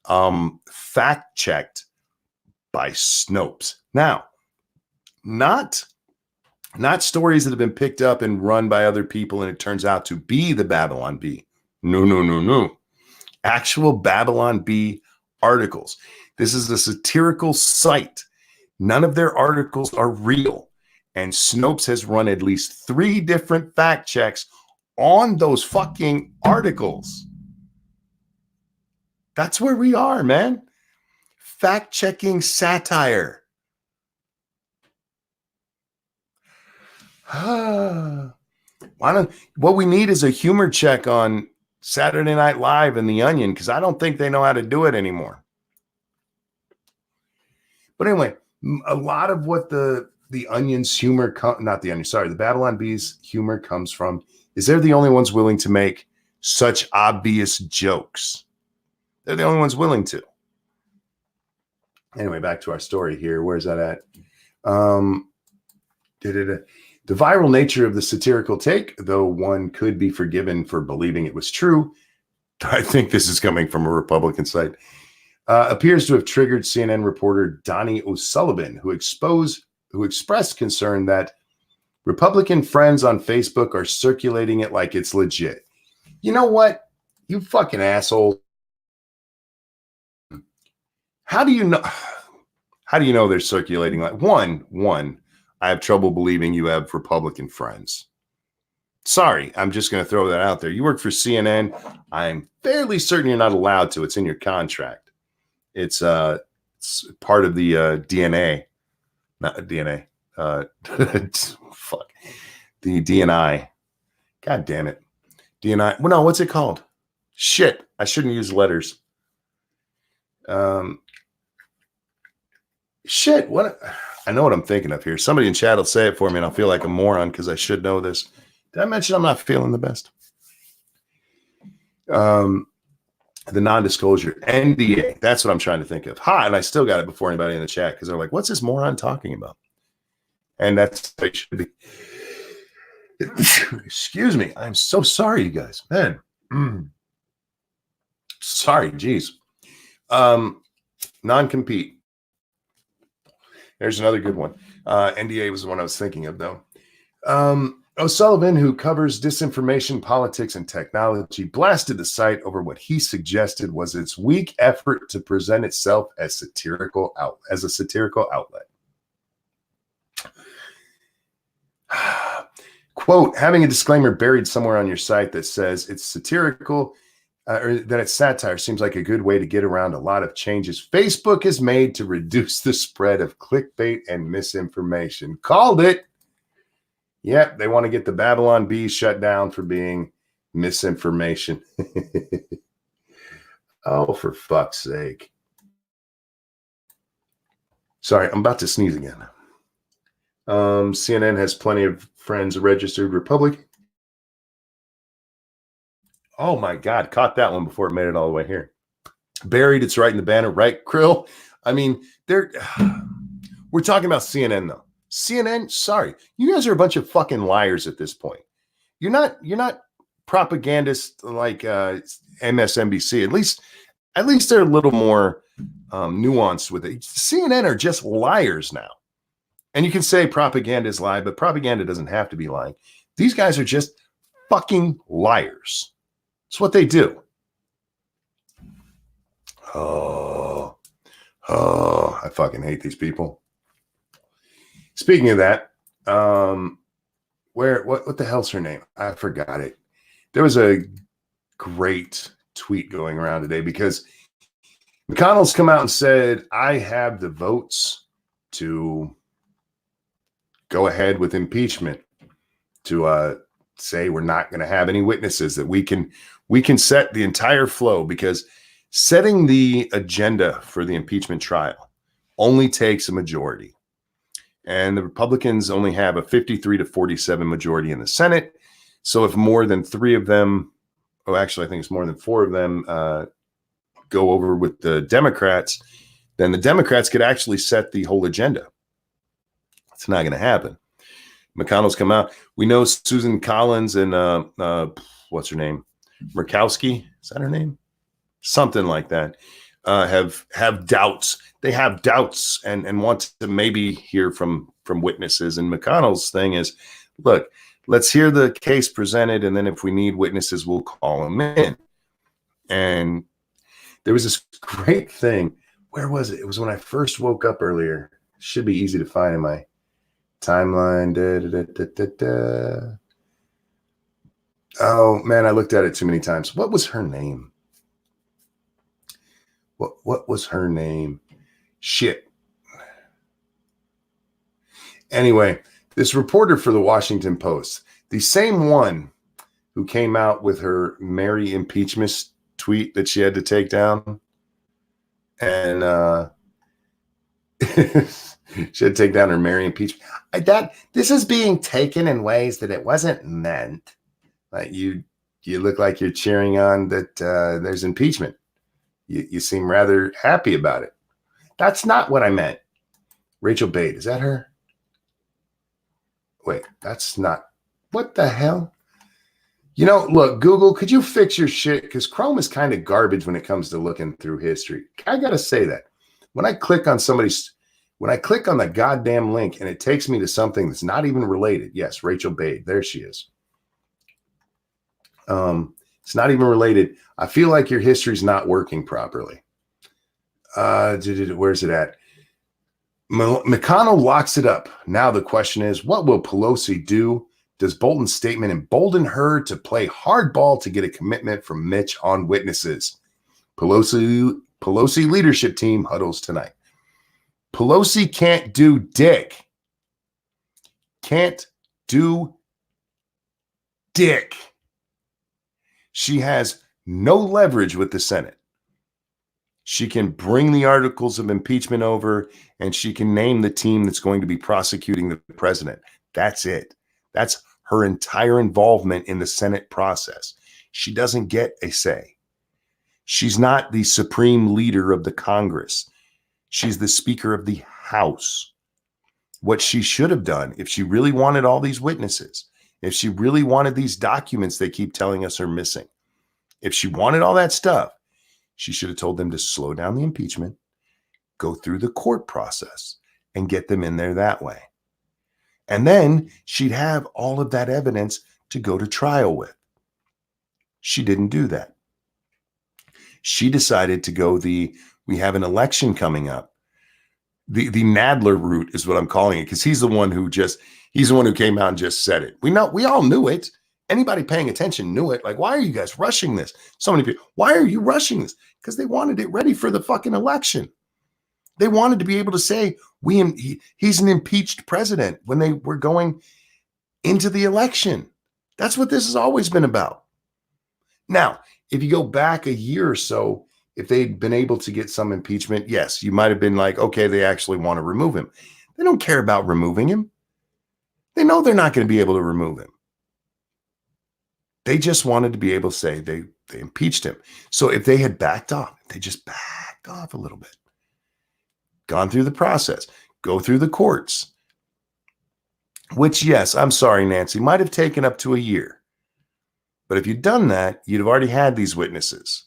fact-checked by Snopes. Now, not stories that have been picked up and run by other people and it turns out to be the Babylon Bee. No. Actual Babylon Bee articles. This is a satirical site. None of their articles are real. And Snopes has run at least 3 different fact checks on those fucking articles. That's where we are, man. Fact-checking satire. What we need is a humor check on Saturday Night Live and The Onion, because I don't think they know how to do it anymore. But anyway, a lot of what the Onion's humor, the Babylon Bee's humor comes from is they're the only ones willing to make such obvious jokes. They're the only ones willing to. Anyway, back to our story here. Where's that at? The viral nature of the satirical take, though one could be forgiven for believing it was true, I think this is coming from a Republican site, appears to have triggered CNN reporter Donnie O'Sullivan, who expressed concern that Republican friends on Facebook are circulating it like it's legit. You know what? You fucking asshole. How do you know? How do you know they're circulating? Like one, I have trouble believing you have Republican friends. Sorry, I'm just going to throw that out there. You work for CNN. I'm fairly certain you're not allowed to. It's in your contract. It's part of the DNA, not DNA. Fuck the DNI. God damn it, DNI. Well, no, what's it called? Shit, I shouldn't use letters. Shit, what? I know what I'm thinking of here. Somebody in chat will say it for me and I'll feel like a moron because I should know this. Did I mention I'm not feeling the best? The non-disclosure, NDA. That's what I'm trying to think of. And I still got it before anybody in the chat because they're like, what's this moron talking about? And that's what it should be. Excuse me. I'm so sorry, you guys. Man. Sorry, geez. Non-compete. There's another good one. NDA was the one I was thinking of, though. O'Sullivan, who covers disinformation, politics, and technology, blasted the site over what he suggested was its weak effort to present itself as a satirical outlet. Quote, having a disclaimer buried somewhere on your site that says it's satirical or that it's satire seems like a good way to get around a lot of changes Facebook has made to reduce the spread of clickbait and misinformation. Called it. Yep, they want to get the Babylon Bee shut down for being misinformation. Oh, for fuck's sake. Sorry, I'm about to sneeze again. CNN has plenty of friends registered Republican. Oh my God, caught that one before it made it all the way here. Buried, it's right in the banner, right, Krill? I mean, we're talking about CNN though. CNN, sorry, you guys are a bunch of fucking liars at this point. You're not propagandists like MSNBC. At least they're a little more nuanced with it. CNN are just liars now. And you can say propaganda is lie, but propaganda doesn't have to be lying. These guys are just fucking liars. It's what they do. Oh, I fucking hate these people. Speaking of that, what the hell's her name? I forgot it. There was a great tweet going around today because McConnell's come out and said, I have the votes to go ahead with impeachment, to say we're not going to have any witnesses, that we can set the entire flow, because setting the agenda for the impeachment trial only takes a majority. And the Republicans only have a 53 to 47 majority in the Senate. So if more than three of them, actually, I think it's more than four of them, go over with the Democrats, then the Democrats could actually set the whole agenda. It's not going to happen. McConnell's come out. We know Susan Collins and what's her name? Murkowski, is that her name? Something like that. Have doubts. They have doubts and want to maybe hear from witnesses. And McConnell's thing is, look, let's hear the case presented, and then if we need witnesses, we'll call them in. And there was this great thing. Where was it? It was when I first woke up earlier. Should be easy to find in my timeline. Oh man, I looked at it too many times. What was her name? What was her name? Shit. Anyway, this reporter for the Washington Post, the same one who came out with her Mary impeachment tweet that she had to take down, and she had to take down her Mary impeachment. This is being taken in ways that it wasn't meant. Like you look like you're cheering on that there's impeachment. You seem rather happy about it. That's not what I meant. Rachel Bate, is that her? Wait, that's not. What the hell? You know, look, Google, could you fix your shit? Because Chrome is kind of garbage when it comes to looking through history. I got to say that. When I click on the goddamn link and it takes me to something that's not even related. Yes, Rachel Bate. There she is. It's not even related. I feel like your history's not working properly. Where's it at? McConnell locks it up. Now the question is, what will Pelosi do? Does Bolton's statement embolden her to play hardball to get a commitment from Mitch on witnesses? Pelosi leadership team huddles tonight. Pelosi can't do dick. Can't do dick. She has no leverage with the Senate. She can bring the articles of impeachment over, and she can name the team that's going to be prosecuting the president. That's it. That's her entire involvement in the Senate process. She doesn't get a say. She's not the supreme leader of the Congress. She's the Speaker of the House. What she should have done, if she really wanted all these witnesses, if she really wanted these documents they keep telling us are missing, if she wanted all that stuff, she should have told them to slow down the impeachment, go through the court process, and get them in there that way. And then she'd have all of that evidence to go to trial with. She didn't do that. She decided to go we have an election coming up. The Nadler route is what I'm calling it, because he's the one who came out and just said it. We all knew it. Anybody paying attention knew it. Like, why are you guys rushing this? So many people, why are you rushing this? Because they wanted it ready for the fucking election. They wanted to be able to say, he's an impeached president when they were going into the election. That's what this has always been about. Now, if you go back a year or so, if they'd been able to get some impeachment, yes, you might have been like, okay, they actually want to remove him. They don't care about removing him. They know they're not going to be able to remove him. They just wanted to be able to say they impeached him. So if they had backed off, they just backed off a little bit, gone through the process, go through the courts, which, yes, I'm sorry, Nancy, might have taken up to a year. But if you'd done that, you'd have already had these witnesses.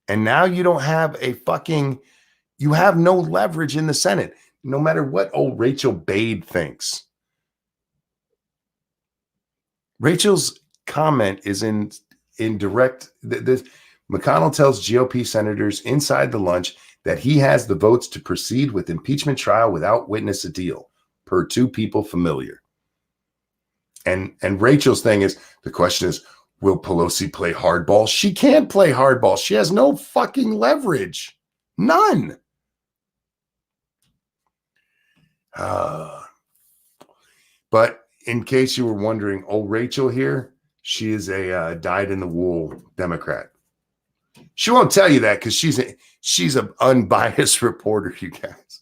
And now you don't have you have no leverage in the Senate, no matter what old Rachel Bade thinks. Rachel's comment is in direct. McConnell tells GOP senators inside the lunch that he has the votes to proceed with impeachment trial without witness a deal, per two people familiar. And Rachel's thing is, the question is, will Pelosi play hardball? She can't play hardball. She has no fucking leverage. None. But in case you were wondering, old Rachel here, she is a dyed-in-the-wool Democrat. She won't tell you that because she's an unbiased reporter, you guys.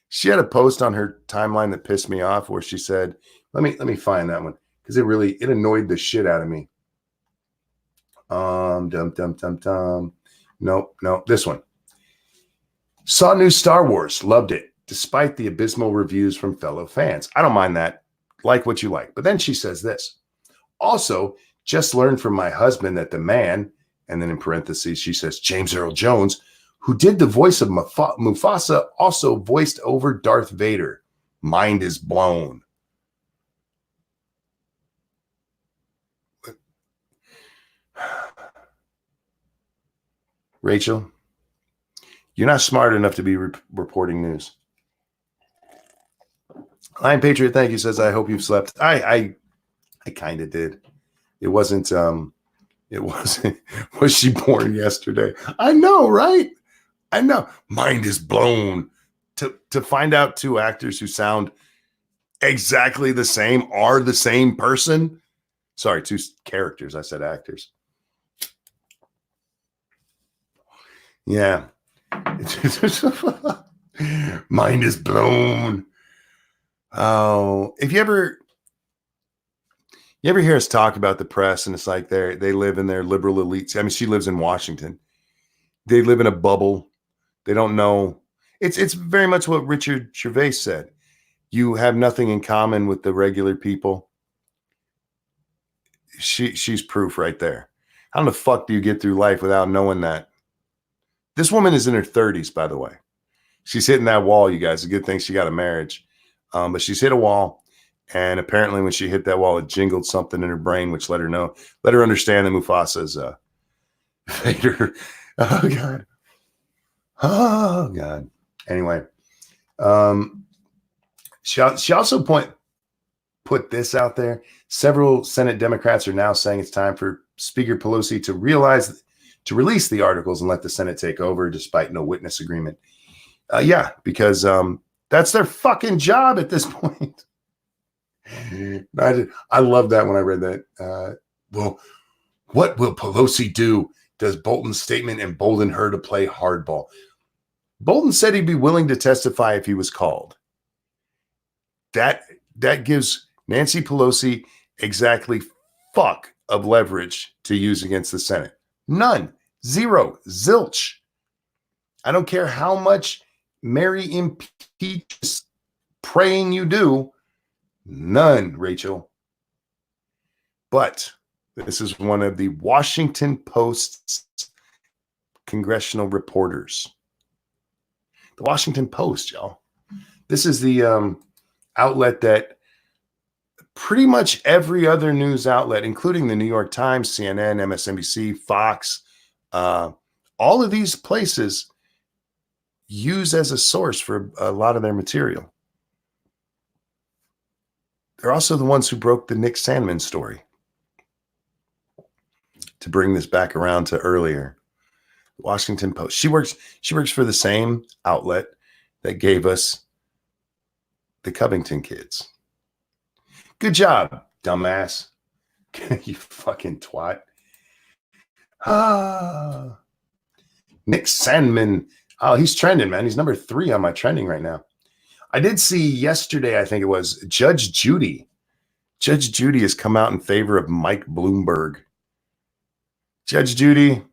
She had a post on her timeline that pissed me off where she said, let me find that one because it annoyed the shit out of me. Nope, this one. Saw new Star Wars, loved it, despite the abysmal reviews from fellow fans. I don't mind that. Like what you like. But then she says this. Also, just learned from my husband that the man, and then in parentheses, she says, James Earl Jones, who did the voice of Mufasa, also voiced over Darth Vader. Mind is blown. Rachel, you're not smart enough to be reporting news. Lion Patriot, thank you, says, I hope you've slept. I kind of did. It wasn't, was she born yesterday? I know, right? I know. Mind is blown to find out two actors who sound exactly the same are the same person. Sorry, two characters. I said actors. Yeah. Mind is blown. Oh, if you ever hear us talk about the press and it's like they live in their liberal elites. I mean, she lives in Washington. They live in a bubble. They don't know. It's very much what Richard Gervais said. You have nothing in common with the regular people. She's proof right there. How the fuck do you get through life without knowing that? This woman is in her 30s, by the way. She's hitting that wall, you guys. It's a good thing she got a marriage. But she's hit a wall. And apparently when she hit that wall, it jingled something in her brain, which let her understand that Mufasa's Vader. Oh, God. Oh, God. Anyway. She also put this out there. Several Senate Democrats are now saying it's time for Speaker Pelosi to release the articles and let the Senate take over despite no witness agreement. Yeah, because that's their fucking job at this point. I love that when I read that. Well, what will Pelosi do? Does Bolton's statement embolden her to play hardball? Bolton said he'd be willing to testify if he was called. That gives Nancy Pelosi exactly fuck of leverage to use against the Senate. None. Zero. Zilch. I don't care how much Mary impeaches praying you do. None, Rachel. But this is one of the Washington Post's congressional reporters. The Washington Post, y'all. This is the outlet that pretty much every other news outlet, including the New York Times, CNN, MSNBC, Fox, all of these places use as a source for a lot of their material. They're also the ones who broke the Nick Sandmann story. To bring this back around to earlier, the Washington Post. She works for the same outlet that gave us the Covington kids. Good job, dumbass. You fucking twat. Nick Sandmann. Oh, he's trending, man. He's number 3 on my trending right now. I did see yesterday, I think it was, Judge Judy. Judge Judy has come out in favor of Mike Bloomberg. Judge Judy.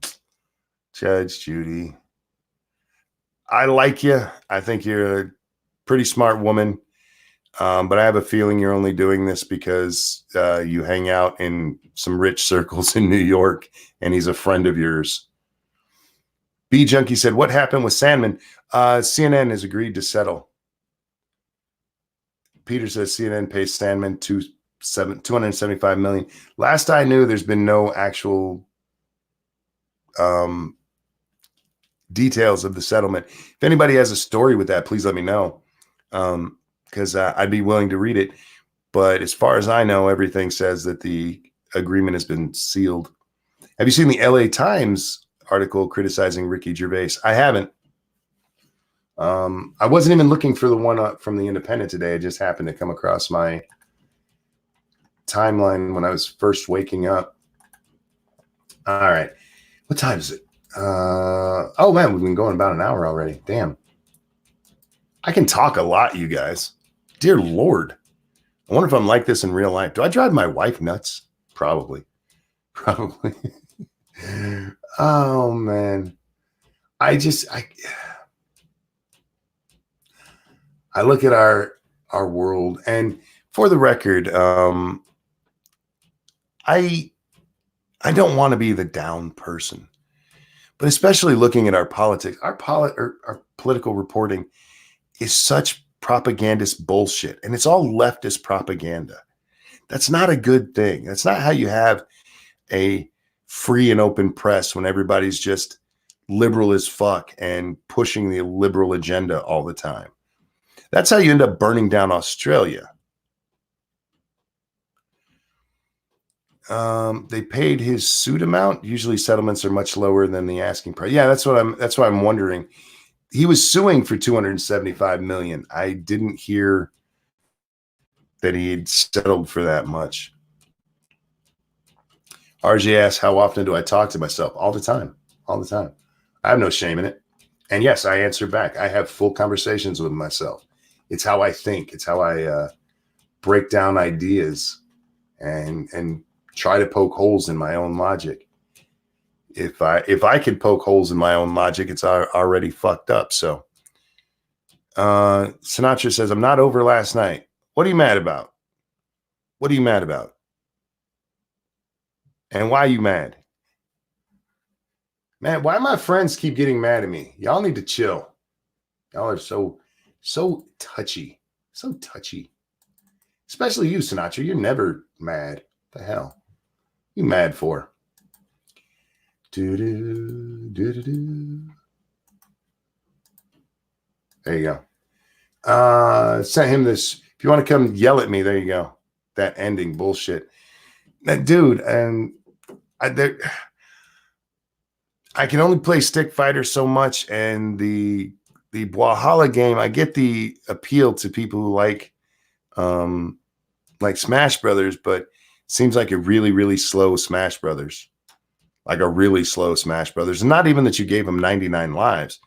I like you. I think you're a pretty smart woman. But I have a feeling you're only doing this because you hang out in some rich circles in New York, and he's a friend of yours. B Junkie said, "What happened with Sandman? CNN has agreed to settle." Peter says CNN pays Sandman $275 million. Last I knew, there's been no actual details of the settlement. If anybody has a story with that, please let me know, because I'd be willing to read it. But as far as I know, everything says that the agreement has been sealed. Have you seen the LA Times article criticizing Ricky Gervais? I haven't. I wasn't even looking for the one from the Independent today. I just happened to come across my timeline when I was first waking up. All right. What time is it? Oh man, we've been going about an hour already. Damn. I can talk a lot, you guys. Dear Lord. I wonder if I'm like this in real life. Do I drive my wife nuts? Probably. Oh man. I look at our world, and for the record, I don't want to be the down person, but especially looking at our politics, our political reporting is such propagandist bullshit, and it's all leftist propaganda. That's not a good thing. That's not how you have a free and open press when everybody's just liberal as fuck and pushing the liberal agenda all the time. That's how you end up burning down Australia. They paid his suit amount. Usually settlements are much lower than the asking price. Yeah, that's what I'm wondering. He was suing for $275 million. I didn't hear that he had settled for that much. RJ asks, how often do I talk to myself? All the time. All the time. I have no shame in it. And yes, I answer back. I have full conversations with myself. It's how I think. It's how I break down ideas and try to poke holes in my own logic. If I can poke holes in my own logic, it's already fucked up. So Sinatra says, I'm not over last night. What are you mad about? What are you mad about? And why are you mad? Man, why my friends keep getting mad at me? Y'all need to chill. Y'all are so touchy. So touchy. Especially you, Sinatra. You're never mad. What the hell? You mad for? Do-do, do-do-do. There you go. Sent him this. If you want to come yell at me, there you go. That ending bullshit. That dude, and I can only play Stick Fighter so much, and the Brawlhalla game, I get the appeal to people who like Smash Brothers, but it seems like a really, really slow Smash Brothers. Like a really slow Smash Brothers. And not even that you gave them 99 lives.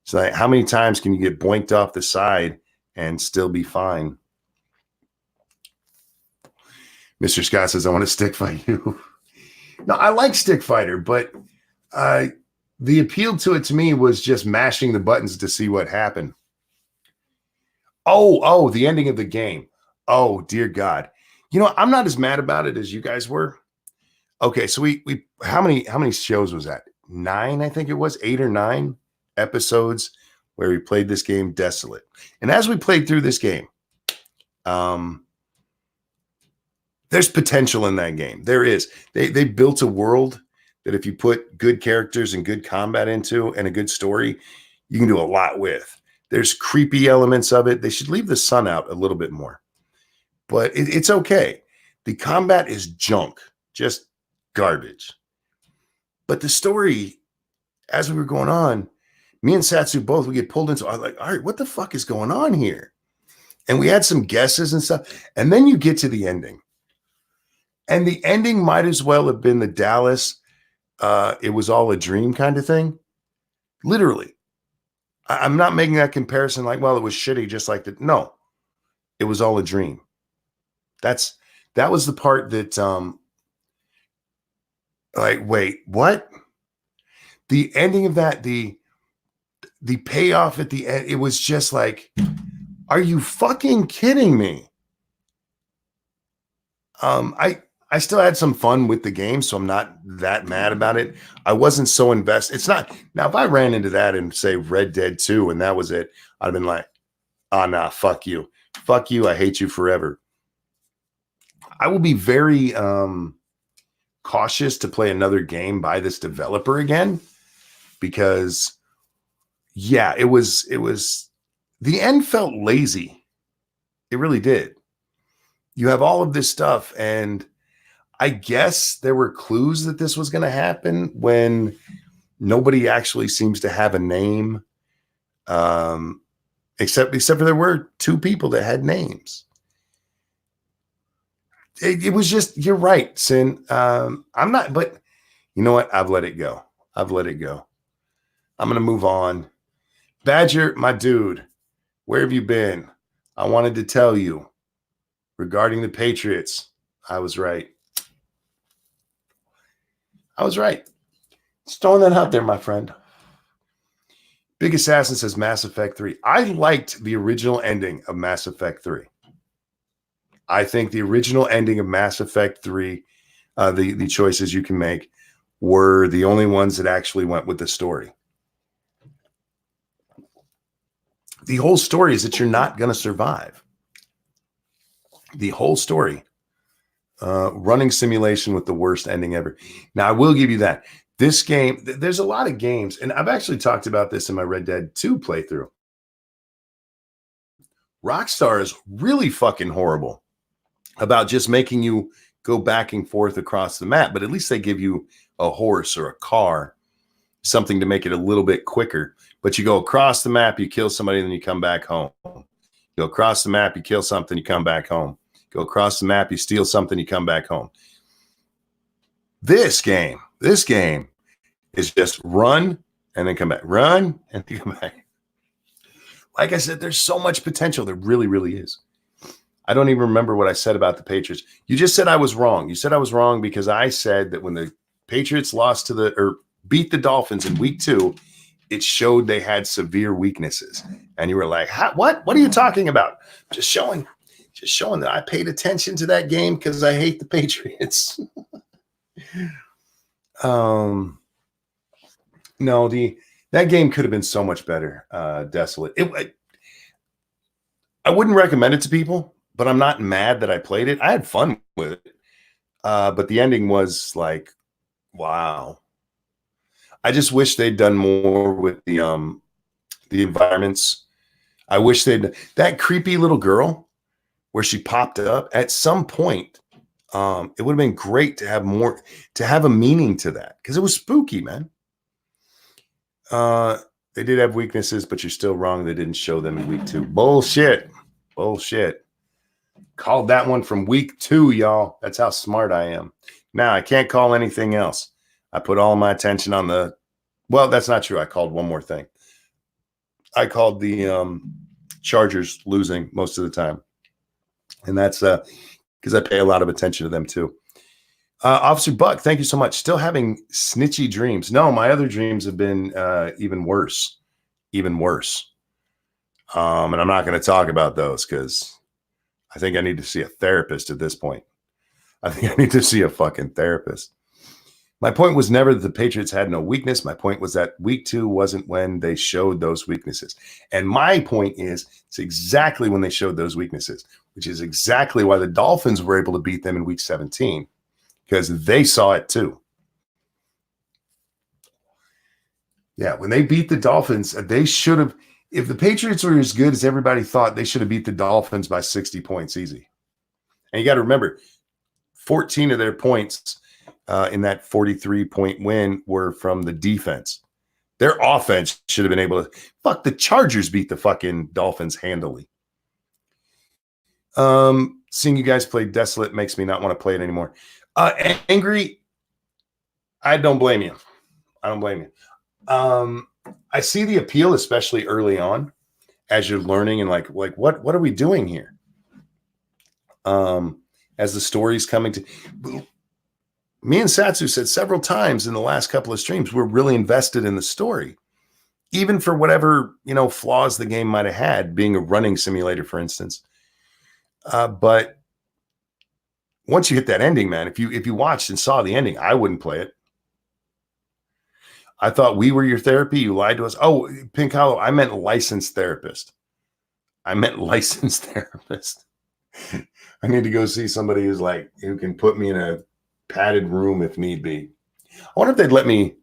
It's like, how many times can you get boinked off the side and still be fine? Mr. Scott says, I want to stick fight you. No, I like Stick Fighter, but the appeal to it to me was just mashing the buttons to see what happened. Oh, the ending of the game. Oh, dear God. You know, I'm not as mad about it as you guys were. Okay, so we how many shows was that? 9, I think it was, 8 or 9 episodes where we played this game Desolate. And as we played through this game, there's potential in that game. There is. They built a world that if you put good characters and good combat into and a good story, you can do a lot with. There's creepy elements of it. They should leave the sun out a little bit more. But it's okay. The combat is junk. Just garbage. But the story, as we were going on, me and Satsu both, we get pulled into, I was like, all right, what the fuck is going on here? And we had some guesses and stuff. And then you get to the ending. And the ending might as well have been the Dallas, it was all a dream kind of thing. Literally. I'm not making that comparison like, well, it was shitty just like that. No, it was all a dream. That was the part that, like, wait, what? The ending of that, the payoff at the end, it was just like, all Are you fucking kidding me? I still had some fun with the game, so I'm not that mad about it. I wasn't so invested. It's not now. If I ran into that and say Red Dead 2 and that was it, I'd have been like, "Oh nah, fuck you, fuck you. I hate you forever." I will be very cautious to play another game by this developer again because, yeah, it was the end felt lazy. It really did. You have all of this stuff, and I guess there were clues that this was going to happen when nobody actually seems to have a name, except for there were two people that had names. It was just, you're right, Sin. I'm not, but you know what? I've let it go. I've let it go. I'm going to move on. Badger, my dude, where have you been? I wanted to tell you regarding the Patriots. I was right. I was right. Just throwing that out there, my friend. Big Assassin says Mass Effect 3. I liked the original ending of Mass Effect 3. I think the original ending of Mass Effect 3, the choices you can make, were the only ones that actually went with the story. The whole story is that you're not going to survive. The whole story. Running simulation with the worst ending ever. Now, I will give you that. This game, there's a lot of games, and I've actually talked about this in my Red Dead 2 playthrough. Rockstar is really fucking horrible about just making you go back and forth across the map, but at least they give you a horse or a car, something to make it a little bit quicker. But you go across the map, you kill somebody, and then you come back home. You go across the map, you kill something, you come back home. Go across the map, you steal something, you come back home. This game is just run and then come back. Run and then come back. Like I said, there's so much potential. There really, really is. I don't even remember what I said about the Patriots. You just said I was wrong. You said I was wrong because I said that when the Patriots lost to beat the Dolphins in week 2, it showed they had severe weaknesses. And you were like, what? What are you talking about? Just showing that I paid attention to that game because I hate the Patriots. No, that game could have been so much better. Desolate. I wouldn't recommend it to people, but I'm not mad that I played it. I had fun with it. But the ending was like, wow. I just wish they'd done more with the environments. I wish that creepy little girl where she popped up at some point. It would have been great to have more, to have a meaning to that because it was spooky, man. They did have weaknesses, but you're still wrong. They didn't show them in week 2. Bullshit. Called that one from week 2, y'all. That's how smart I am. Now I can't call anything else. I put all my attention on well, that's not true. I called one more thing. I called the Chargers losing most of the time. And that's because I pay a lot of attention to them too. Officer Buck, thank you so much. Still having snitchy dreams. No, my other dreams have been even worse. And I'm not going to talk about those because I think I need to see a therapist at this point. I think I need to see a fucking therapist. My point was never that the Patriots had no weakness. My point was that week 2 wasn't when they showed those weaknesses. And my point is it's exactly when they showed those weaknesses, which is exactly why the Dolphins were able to beat them in week 17, because they saw it too. Yeah, when they beat the Dolphins, they should have, if the Patriots were as good as everybody thought, they should have beat the Dolphins by 60 points easy. And you got to remember, 14 of their points in that 43-point win were from the defense. Their offense should have been able to, the Chargers beat the fucking Dolphins handily. Seeing you guys play Desolate makes me not want to play it anymore. Angry, I don't blame you. I see the appeal, especially early on, as you're learning and like what are we doing here? As the story's coming to me, and Satsu said several times in the last couple of streams, we're really invested in the story. even for whatever, flaws the game might have had, being a running simulator, for instance. But once you hit that ending, man, if you watched and saw the ending, I wouldn't play it. I thought we were your therapy. You lied to us. Oh, Pink Hollow, I meant licensed therapist. I need to go see somebody who can put me in a padded room if need be. I wonder if they'd let me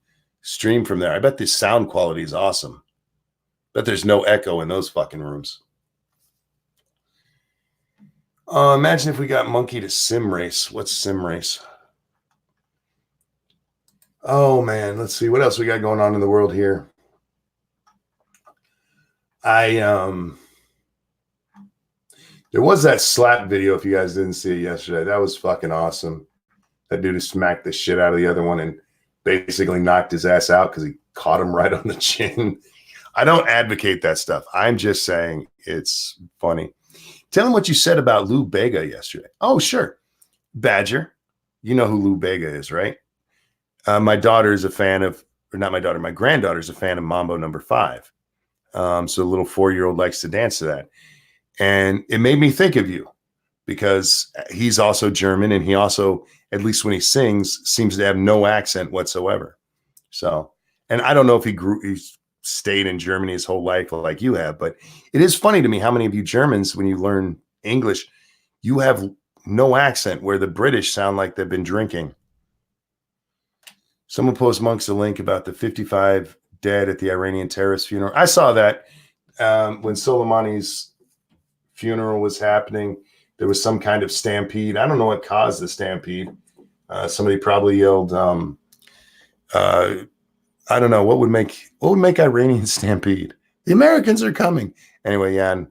stream from there. I bet the sound quality is awesome. Bet there's no echo in those fucking rooms. Imagine if we got Monkey to sim race. What's sim race? Oh man, let's see what else we got going on in the world here. There was that slap video, if you guys didn't see it yesterday. That was fucking awesome. That dude smacked the shit out of the other one and basically knocked his ass out because he caught him right on the chin. I don't advocate that stuff. I'm just saying it's funny. Tell him what you said about Lou Bega yesterday. Oh, sure. Badger. You know who Lou Bega is, right? My daughter is a fan of, or not my daughter, my granddaughter is a fan of Mambo No. 5. So the little 4-year-old likes to dance to that. And it made me think of you because he's also German and he also, at least when he sings, seems to have no accent whatsoever. So, and I don't know if he stayed in Germany his whole life like you have, but it is funny to me how many of you Germans, when you learn English, you have no accent where the British sound like they've been drinking. Someone post Monks a link about the 55 dead at the Iranian terrorist funeral. I saw that when Soleimani's funeral was happening. There was some kind of stampede. I don't know what caused the stampede. Somebody probably yelled, I don't know, what would make Iranians stampede? The Americans are coming. Anyway, yeah, and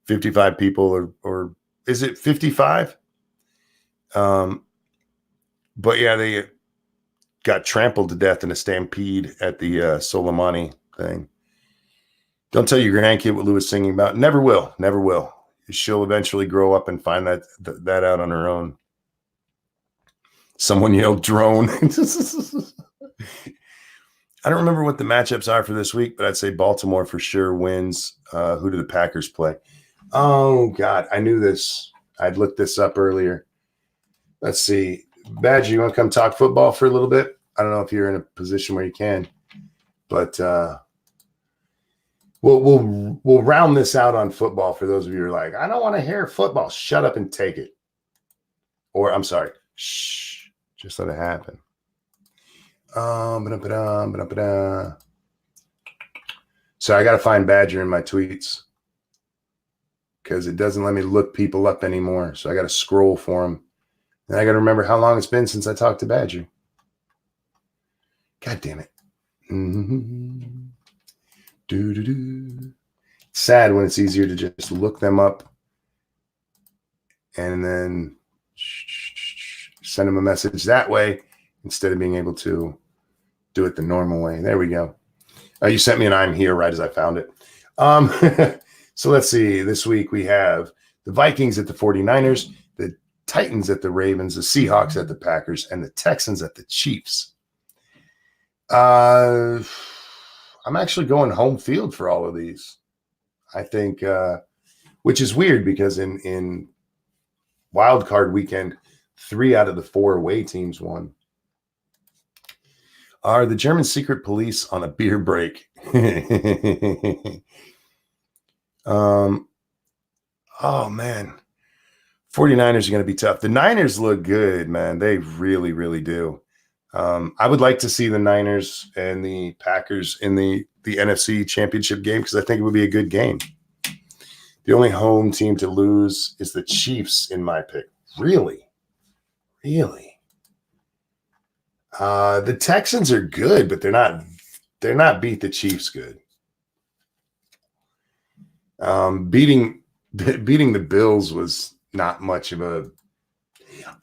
55 people or is it 55? But yeah, they got trampled to death in a stampede at the Soleimani thing. Don't tell your grandkid what Lou was singing about. Never will. Never will. She'll eventually grow up and find that out on her own. Someone yelled drone. I don't remember what the matchups are for this week, but I'd say Baltimore for sure wins. Who do the Packers play? Oh, God. I knew this. I'd looked this up earlier. Let's see. Badger, you want to come talk football for a little bit? I don't know if you're in a position where you can, but we'll round this out on football for those of you who are like, I don't want to hear football. Shut up and take it. Or I'm sorry. Shh. Just let it happen. So I got to find Badger in my tweets because it doesn't let me look people up anymore. So I got to scroll for them. And I got to remember how long it's been since I talked to Badger. God damn it. Mm-hmm. It's sad when it's easier to just look them up and then send them a message that way instead of being able to do it the normal way. There we go. You sent me an I'm here right as I found it. So let's see. This week we have the Vikings at the 49ers, the Titans at the Ravens, the Seahawks at the Packers, and the Texans at the Chiefs. I'm actually going home field for all of these. I think, which is weird because in wild card weekend, 3 out of the 4 away teams won. Are the German secret police on a beer break? Oh man, 49ers are going to be tough. The Niners look good, man. They really, really do. I would like to see the Niners and the Packers in the NFC Championship game because I think it would be a good game. The only home team to lose is the Chiefs in my pick. Really? Really? The Texans are good, but they're not beat the Chiefs good. Beating the Bills was not much of a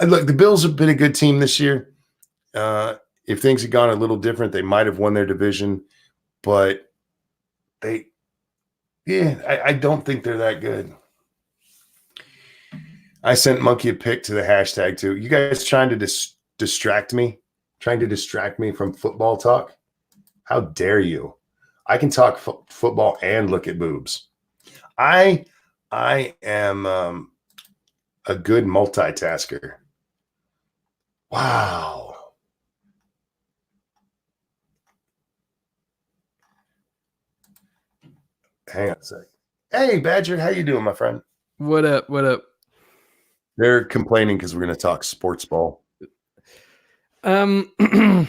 look. The Bills have been a good team this year. If things had gone a little different, they might have won their division, but I don't think they're that good. I sent Monkey a pic to the hashtag too. You guys trying to distract me from football talk? How dare you? I can talk football and look at boobs. I am a good multitasker. Wow. Hang on a sec. Hey, Badger, how you doing, my friend? What up? What up? They're complaining because we're going to talk sports ball. In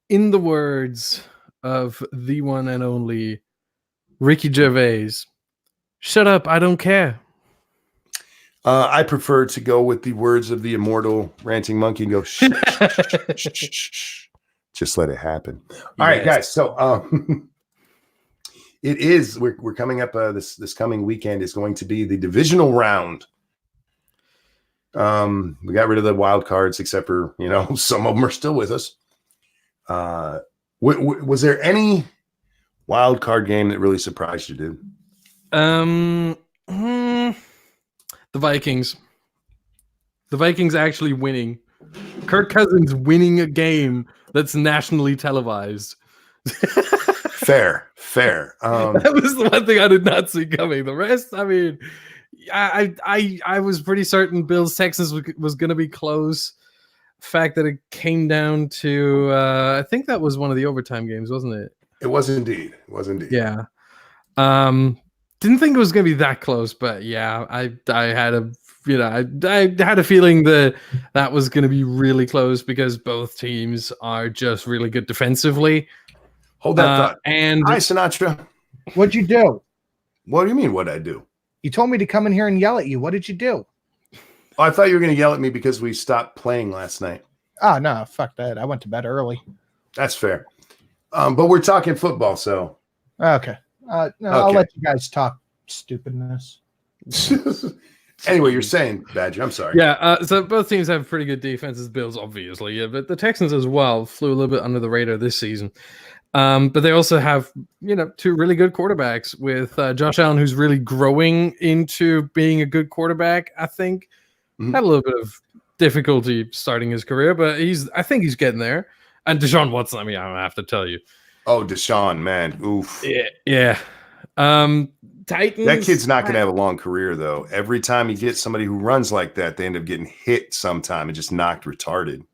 the words of the one and only Ricky Gervais, shut up, I don't care. I prefer to go with the words of the immortal Ranting Monkey and go, shh, shh, shh, shh, shh. Just let it happen. All right, guys. So it is, we're coming up, this coming weekend is going to be the divisional round. We got rid of the wild cards, except for, some of them are still with us. Was there any wild card game that really surprised you, dude? The Vikings. The Vikings actually winning. Kirk Cousins winning a game that's nationally televised. Fair. That was the one thing I did not see coming. The rest, I mean, I was pretty certain Bills Texans was going to be close. Fact that it came down to, I think that was one of the overtime games, wasn't it? It was indeed. Yeah. Didn't think it was going to be that close, but yeah, I had a I had a feeling that was going to be really close because both teams are just really good defensively. Hold that thought. And hi, Sinatra. What'd you do? What do you mean? What'd I do? You told me to come in here and yell at you. What did you do? Oh, I thought you were going to yell at me because we stopped playing last night. Oh, no, fuck that. I went to bed early. That's fair. But we're talking football, so. Okay. No, okay. I'll let you guys talk stupidness. Anyway, you're saying, Badger, I'm sorry. Yeah, so both teams have pretty good defenses, Bills, obviously. Yeah, but the Texans as well flew a little bit under the radar this season. But they also have, two really good quarterbacks with Josh Allen, who's really growing into being a good quarterback, I think. Mm-hmm. Had a little bit of difficulty starting his career, but I think he's getting there. And Deshaun Watson, I mean, I don't have to tell you. Oh, Deshaun, man. Oof. Yeah. Titans. That kid's not going to have a long career, though. Every time you get somebody who runs like that, they end up getting hit sometime and just knocked retarded.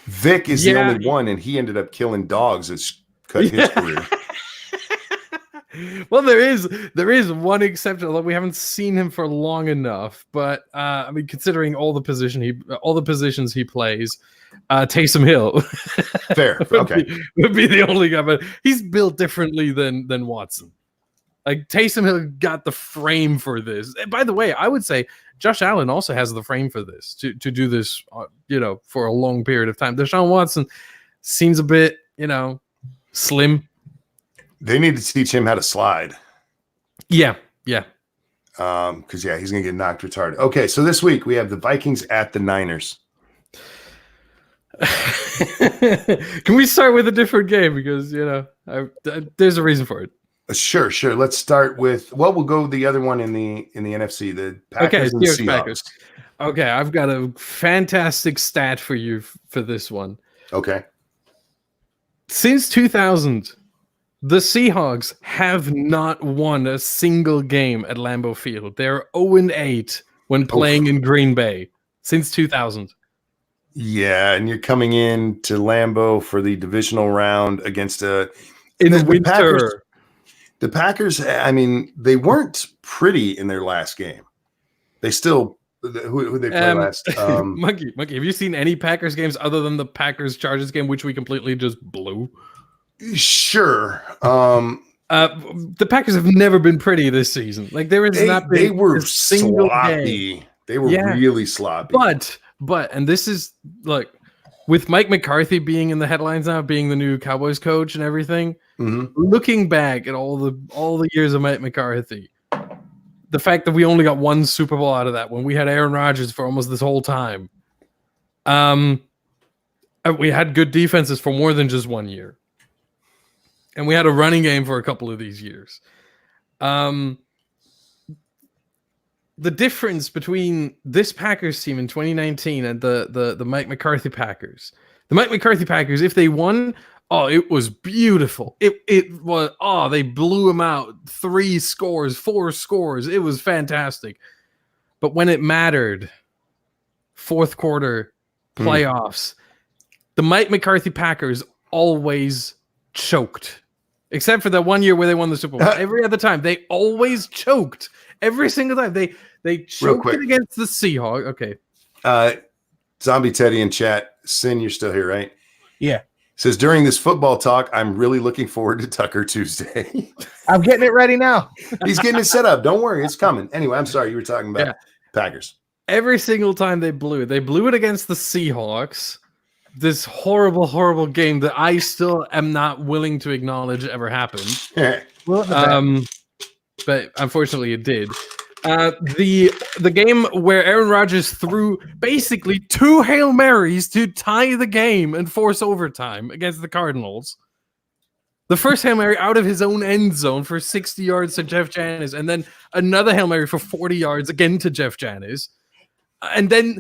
Vic is the only one, and he ended up killing dogs that's cut his career. Well, there is one exception, although we haven't seen him for long enough. But I mean, considering all the positions he plays, Taysom Hill, fair, okay, would be the only guy. But he's built differently than Watson. Like Taysom Hill got the frame for this. And by the way, I would say Josh Allen also has the frame for this to do this, for a long period of time. Deshaun Watson seems a bit, slim. They need to teach him how to slide. Yeah. Because he's gonna get knocked retarded. Okay, so this week we have the Vikings at the Niners. Can we start with a different game because there's a reason for it. Sure. Let's start with we'll go the other one in the NFC, the Packers and Seahawks. Packers. Okay, I've got a fantastic stat for you for this one. Okay. Since 2000, the Seahawks have not won a single game at Lambeau Field. They're 0-8 when playing in Green Bay since 2000. Yeah, and you're coming in to Lambeau for the divisional round against in the winter. The Packers, I mean, they weren't pretty in their last game. They still who they play last? Monkey, have you seen any Packers games other than the Packers-Chargers game, which we completely just blew? Sure. The Packers have never been pretty this season. Like there is not been they were a single sloppy. Game. They were really sloppy. But and this is like with Mike McCarthy being in the headlines now, being the new Cowboys coach and everything. Mm-hmm. Looking back at all the years of Mike McCarthy, the fact that we only got one Super Bowl out of that when we had Aaron Rodgers for almost this whole time. We had good defenses for more than just 1 year. And we had a running game for a couple of these years. The difference between this Packers team in 2019 and the Mike McCarthy Packers. The Mike McCarthy Packers, if they won Oh, it was beautiful. It was, they blew him out. 3 scores, 4 scores. It was fantastic. But when it mattered, fourth quarter, playoffs, the Mike McCarthy Packers always choked. Except for that one year where they won the Super Bowl. Every other time, they always choked. Every single time. They choked it against the Seahawks. Okay. Zombie Teddy in chat. Sin, you're still here, right? Yeah. Says, during this football talk, I'm really looking forward to Tucker Tuesday. I'm getting it ready now. He's getting it set up. Don't worry. It's coming. Anyway, I'm sorry. You were talking about Packers. Every single time they blew it. They blew it against the Seahawks. This horrible, horrible game that I still am not willing to acknowledge ever happened. But unfortunately it did. The game where Aaron Rodgers threw basically 2 Hail Marys to tie the game and force overtime against the Cardinals. The first Hail Mary out of his own end zone for 60 yards to Jeff Janis, and then another Hail Mary for 40 yards again to Jeff Janis. And then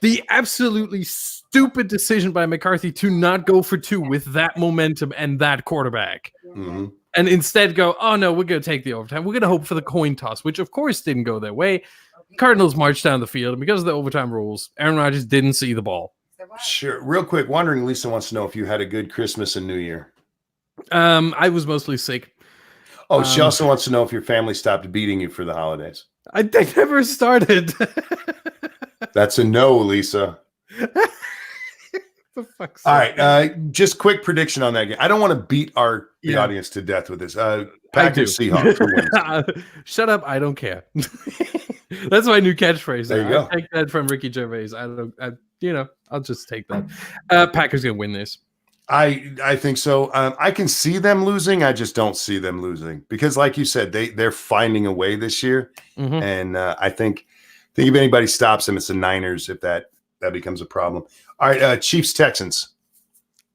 the absolutely stupid decision by McCarthy to not go for 2 with that momentum and that quarterback. Mm-hmm. And instead go, oh no, we're going to take the overtime. We're going to hope for the coin toss, which of course didn't go their way. Cardinals marched down the field, and because of the overtime rules, Aaron Rodgers didn't see the ball. Sure. Real quick, Wondering Lisa wants to know if you had a good Christmas and New Year. I was mostly sick. Oh, she also wants to know if your family stopped beating you for the holidays. They never started. That's a no, Lisa. The fuck's all right, just quick prediction on that game. I don't want to beat the audience to death with this. Packers Seahawks. Who wins? Shut up! I don't care. That's my new catchphrase. There you go. I take that from Ricky Gervais. I'll just take that. Packers gonna win this. I think so. I can see them losing. I just don't see them losing because, like you said, they're finding a way this year, and I think if anybody stops them, it's the Niners. If that becomes a problem. All right, Chiefs Texans.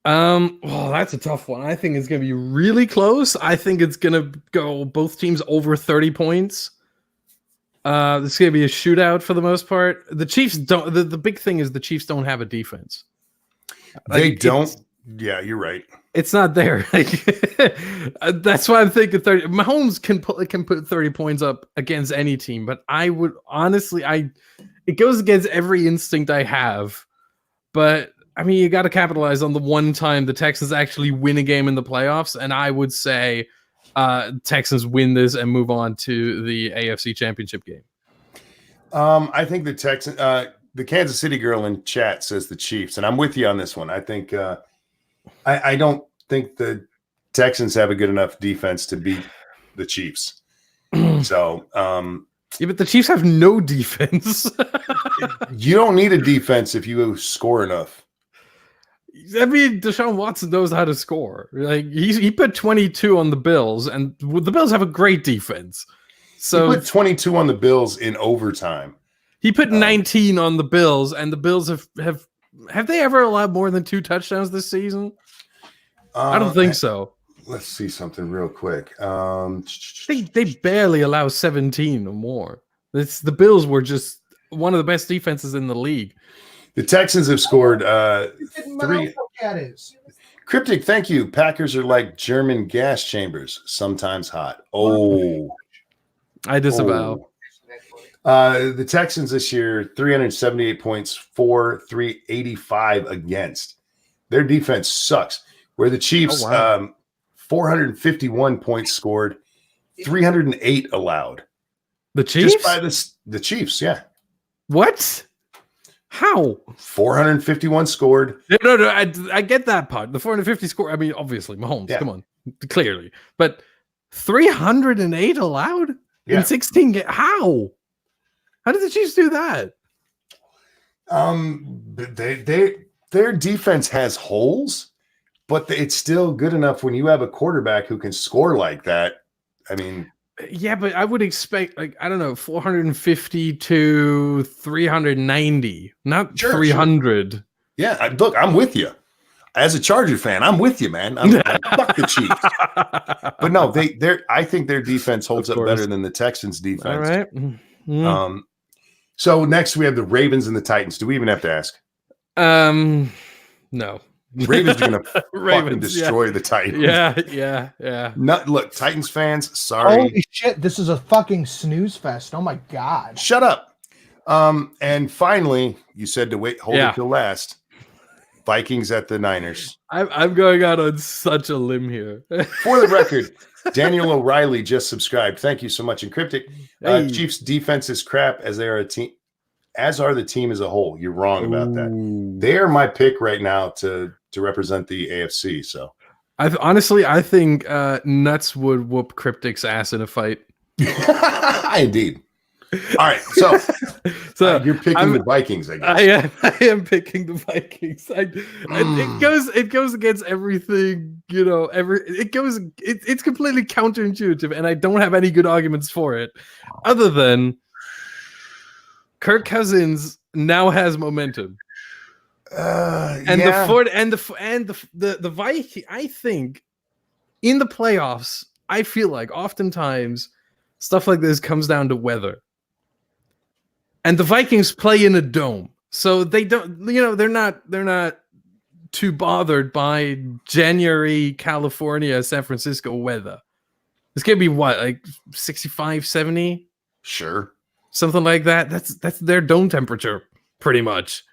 Well, that's a tough one. I think it's going to be really close. I think it's going to go both teams over 30 points. This is going to be a shootout for the most part. The Chiefs don't. The big thing is the Chiefs don't have a defense. They don't. Yeah, you're right. It's not there. That's why I'm thinking 30. Mahomes can put 30 points up against any team, but I would honestly, it goes against every instinct I have. But I mean, you got to capitalize on the one time the Texans actually win a game in the playoffs, and I would say Texans win this and move on to the AFC Championship game. I think the Texans, the Kansas City girl in chat says the Chiefs, and I'm with you on this one. I think I don't think the Texans have a good enough defense to beat the Chiefs. So. Yeah, but the Chiefs have no defense. You don't need a defense if you score enough. I mean, Deshaun Watson knows how to score. Like he put 22 on the Bills, and the Bills have a great defense. So he put 22 on the Bills in overtime. He put 19 on the Bills, and the Bills have they ever allowed more than 2 touchdowns this season? I don't think so. Let's see something real quick. They barely allow 17 or more. The Bills were just one of the best defenses in the league. The Texans have scored 3. Cryptic, thank you. Packers are like German gas chambers, sometimes hot. Oh, I disavow. The Texans this year, 378 points for 385 against. Their defense sucks. Where the Chiefs, 451 points scored, 308 allowed. The Chiefs? Just by the Chiefs, yeah. What? How? 451 scored. No, I get that part. The 450 score. I mean, obviously, Mahomes. Yeah. Come on, clearly. But 308 allowed in 16 games. How? How did the Chiefs do that? Their defense has holes, but it's still good enough when you have a quarterback who can score like that. I mean, yeah, but I would expect, like, I don't know, 450 to 390, not 300. Sure. Yeah, look, I'm with you. As a Charger fan, I'm with you, man. I'm fuck the Chiefs. But no, I think their defense holds up better than the Texans' defense. All right. Mm. So next we have the Ravens and the Titans. Do we even have to ask? No. Ravens are going to fucking destroy the Titans. Yeah. Look, Titans fans, sorry. Holy shit, this is a fucking snooze fest. Oh my God. Shut up. And finally, you said to hold it till last. Vikings at the Niners. I'm going out on such a limb here. For the record, Daniel O'Reilly just subscribed. Thank you so much. Encryptic. Chiefs defense is crap as they are a team, as are the team as a whole. You're wrong about that. They are my pick right now to represent the AFC. So I think Nuts would whoop Cryptic's ass in a fight. Indeed. All right, so you're picking the Vikings, I guess. I am picking the Vikings. It goes against everything, it's completely counterintuitive, and I don't have any good arguments for it, other than Kirk Cousins now has momentum. The Vikings, I think, in the playoffs, I feel like oftentimes stuff like this comes down to weather. And the Vikings play in a dome, so they don't, they're not too bothered by January, California, San Francisco weather. It's going to be what, like 65, 70? Sure. Something like that. That's their dome temperature, pretty much.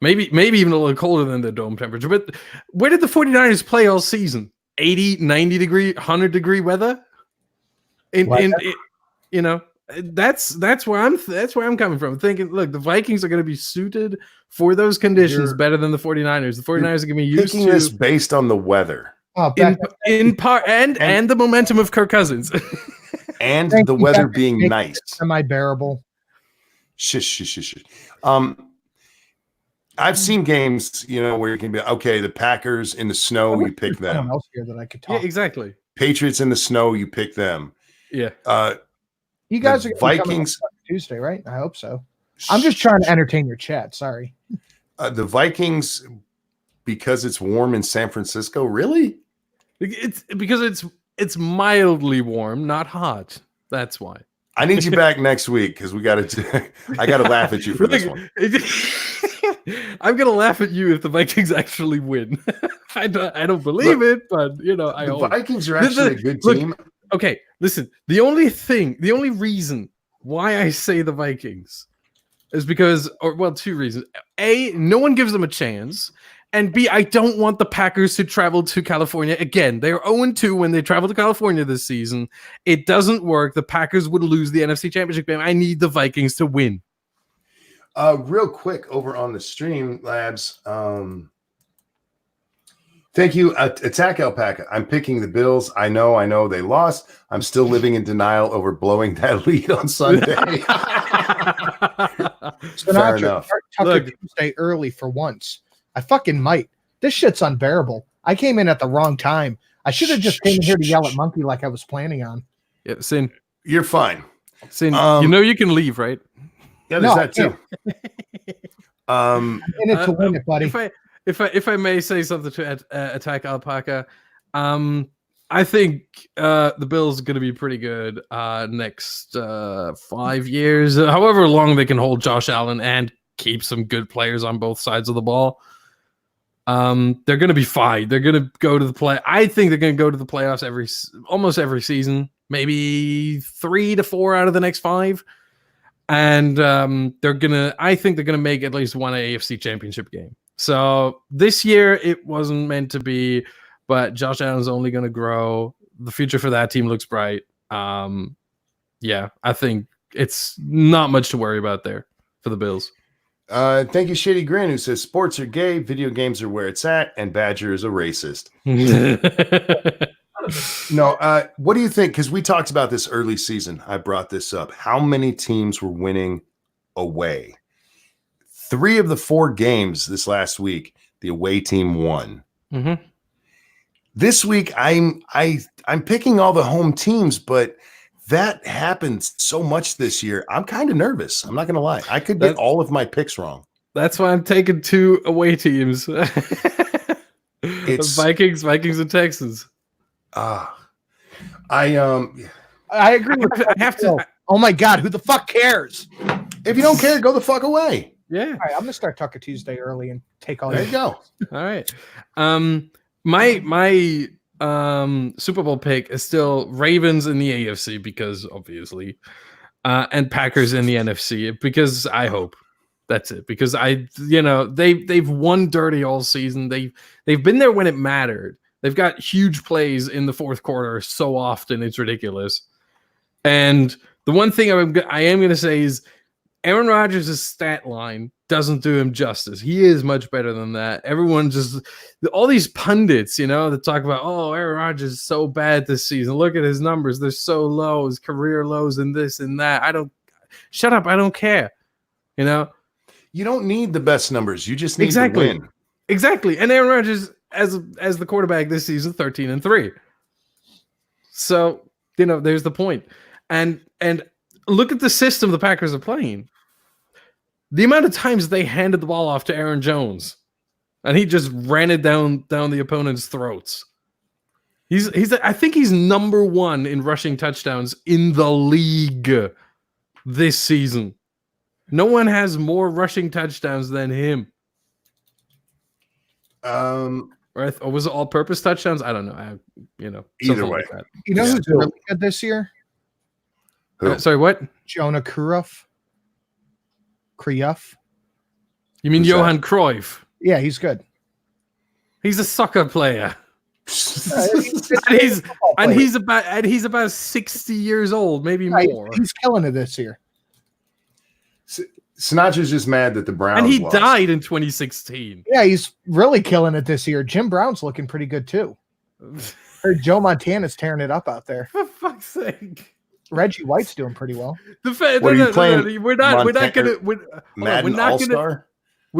Maybe even a little colder than the dome temperature. But where did the 49ers play all season? 80, 90 degree, 100 degree weather? That's where I'm coming from. Thinking, look, the Vikings are going to be suited for those conditions better than the 49ers. The 49ers are going to be used to this based on the weather. In part and the momentum of Kirk Cousins. And the weather being nice. Semi-bearable. Shush. I've seen games, where you can be, okay, the Packers in the snow, you pick them. Someone else here that I could talk. Yeah, exactly. Patriots in the snow, you pick them. Yeah. You guys are Vikings Tuesday, right? I hope so. I'm just trying to entertain your chat. Sorry. The Vikings, because it's warm in San Francisco, really? It's because it's mildly warm, not hot. That's why. I need you back next week because I got to laugh at you for this one. I'm gonna laugh at you if the Vikings actually win. I don't believe it, but I hope. The Vikings are actually a good team. Okay, listen. The only reason why I say the Vikings is because, two reasons. A, no one gives them a chance. And B, I don't want the Packers to travel to California again. They're 0-2 when they travel to California this season. It doesn't work. The Packers would lose the NFC Championship game. I need the Vikings to win. Real quick over on the stream, Labs. Thank you. Attack Alpaca. I'm picking the Bills. I know they lost. I'm still living in denial over blowing that lead on Sunday. Fair enough. Tucker Tuesday early for once. I fucking might. This shit's unbearable. I came in at the wrong time. I should have just came here to yell at Monkey like I was planning on. Yeah, Sin. You're fine. Sin, you can leave, right? Yeah, there's that too. I'm in it to win it, buddy. If I may say something to Attack Alpaca, I think the Bills are going to be pretty good next 5 years, however long they can hold Josh Allen and keep some good players on both sides of the ball. They're going to be fine. They're going to go to the play. I think they're going to go to the playoffs almost every season, maybe 3 to 4 out of the next 5. And I think they're going to make at least one AFC championship game. So this year it wasn't meant to be, but Josh Allen's only going to grow. The future for that team looks bright. Yeah, I think it's not much to worry about there for the Bills. Thank you, Shady Grin, who says sports are gay, video games are where it's at, and Badger is a racist. No, what do you think? Because we talked about this early season. I brought this up. How many teams were winning away? 3 of the 4 games this last week, the away team won. Mm-hmm. This week, I'm picking all the home teams, but that happens so much this year. I'm kind of nervous. I'm not going to lie. I could get all of my picks wrong. That's why I'm taking 2 away teams. It's Vikings and Texans. I agree with I have to. Oh my God, who the fuck cares? If you don't care, go the fuck away. Yeah. All right, I'm gonna start Tucker Tuesday early and take all There your you go. All right. My Super Bowl pick is still Ravens in the AFC because obviously, and Packers in the NFC because I hope. That's it. Because they've won dirty all season. They've been there when it mattered. They've got huge plays in the fourth quarter so often it's ridiculous. And the one thing I am going to say is Aaron Rodgers' stat line doesn't do him justice. He is much better than that. Everyone all these pundits, that talk about, oh, Aaron Rodgers is so bad this season. Look at his numbers. They're so low, his career lows and this and that. Shut up. I don't care. You don't need the best numbers. You just need to win. Exactly. And Aaron Rodgers, as the quarterback this season, 13-3. So, there's the point. And look at the system the Packers are playing. The amount of times they handed the ball off to Aaron Jones, and he just ran it down the opponent's throats. I think he's number 1 in rushing touchdowns in the league this season. No one has more rushing touchdowns than him. Or was it all-purpose touchdowns? I don't know. Either way. Like that. Who's really good this year? Sorry, what? Jonah Kruyff. You mean Johan Cruyff? Yeah, he's good. He's a soccer player. and he's about 60 years old, maybe more. He's killing it this year. Sinatra's just mad that the Browns and he lost. died in 2016. Yeah, he's really killing it this year. Jim Brown's looking pretty good too. Heard Joe Montana's tearing it up out there. For fuck's sake. Reggie White's doing pretty well. We're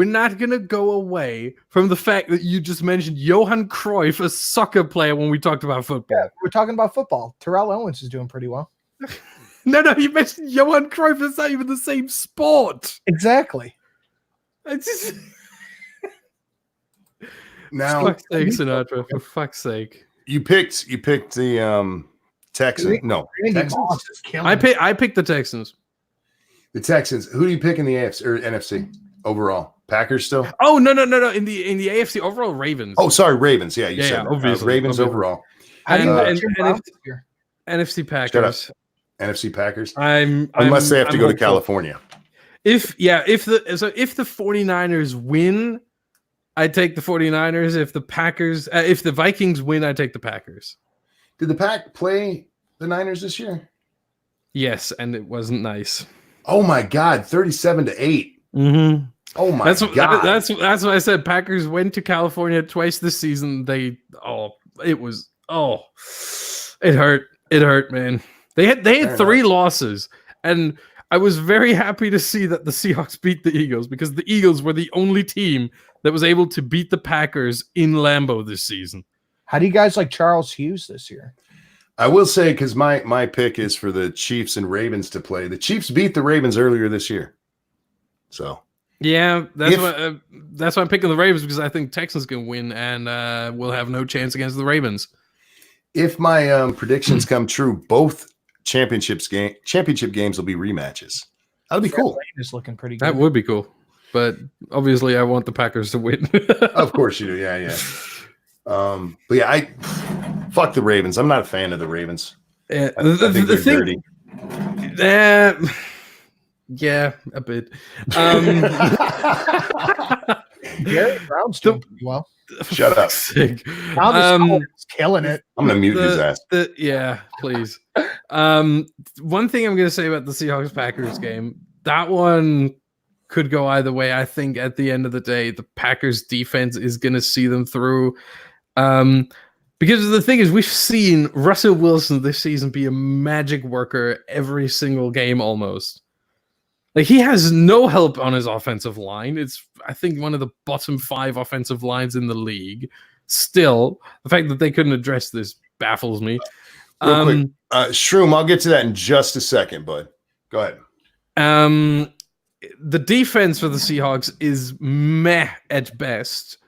not gonna go away from the fact that you just mentioned Johan Cruyff, a soccer player, when we talked about football. Yeah, we're talking about football. Terrell Owens is doing pretty well. No, you mentioned Johan Cruyff. It's not even the same sport. Exactly. It's just... Now, for fuck's sake, Sinatra. For fuck's sake. You picked the Texans. No, Texans. I picked the Texans. The Texans. Who do you pick in the AFC or NFC overall? Packers still? Oh no! In the AFC overall, Ravens. Oh, sorry, Ravens. Yeah, you said obviously, Ravens overall. And NFC Packers. Shut up. NFC Packers. Unless they have to go to California. If the 49ers win, I take the 49ers. If the Vikings win, I take the Packers. Did the Pack play the Niners this year? Yes, and it wasn't nice. Oh my God, 37-8. Mm-hmm. Oh my God. That's what I said. Packers went to California twice this season. It hurt. It hurt, man. They had 3 losses, and I was very happy to see that the Seahawks beat the Eagles because the Eagles were the only team that was able to beat the Packers in Lambeau this season. How do you guys like Charles Hughes this year? I will say, because my pick is for the Chiefs and Ravens to play. The Chiefs beat the Ravens earlier this year. So yeah, that's why I'm picking the Ravens, because I think Texans can win and we'll have no chance against the Ravens. If my predictions come true, both championship games will be rematches. That'll be cool. Is looking pretty good. That would be cool, but obviously I want the Packers to win. Of course you do. Yeah. But yeah, fuck the Ravens. I'm not a fan of the Ravens. Yeah, I think they're dirty. Yeah, a bit. Gary Brown's doing pretty well. Shut up. Brown's killing it. I'm gonna mute his ass. Yeah, please. One thing I'm gonna say about the Seahawks-Packers game, that one could go either way. I think at the end of the day, the Packers defense is gonna see them through. Because the thing is, we've seen Russell Wilson this season be a magic worker every single game almost. Like, he has no help on his offensive line. It's, I think, one of the bottom 5 offensive lines in the league. Still, the fact that they couldn't address this baffles me. Real quick, Shroom, I'll get to that in just a second, bud. Go ahead. The defense for the Seahawks is meh at best.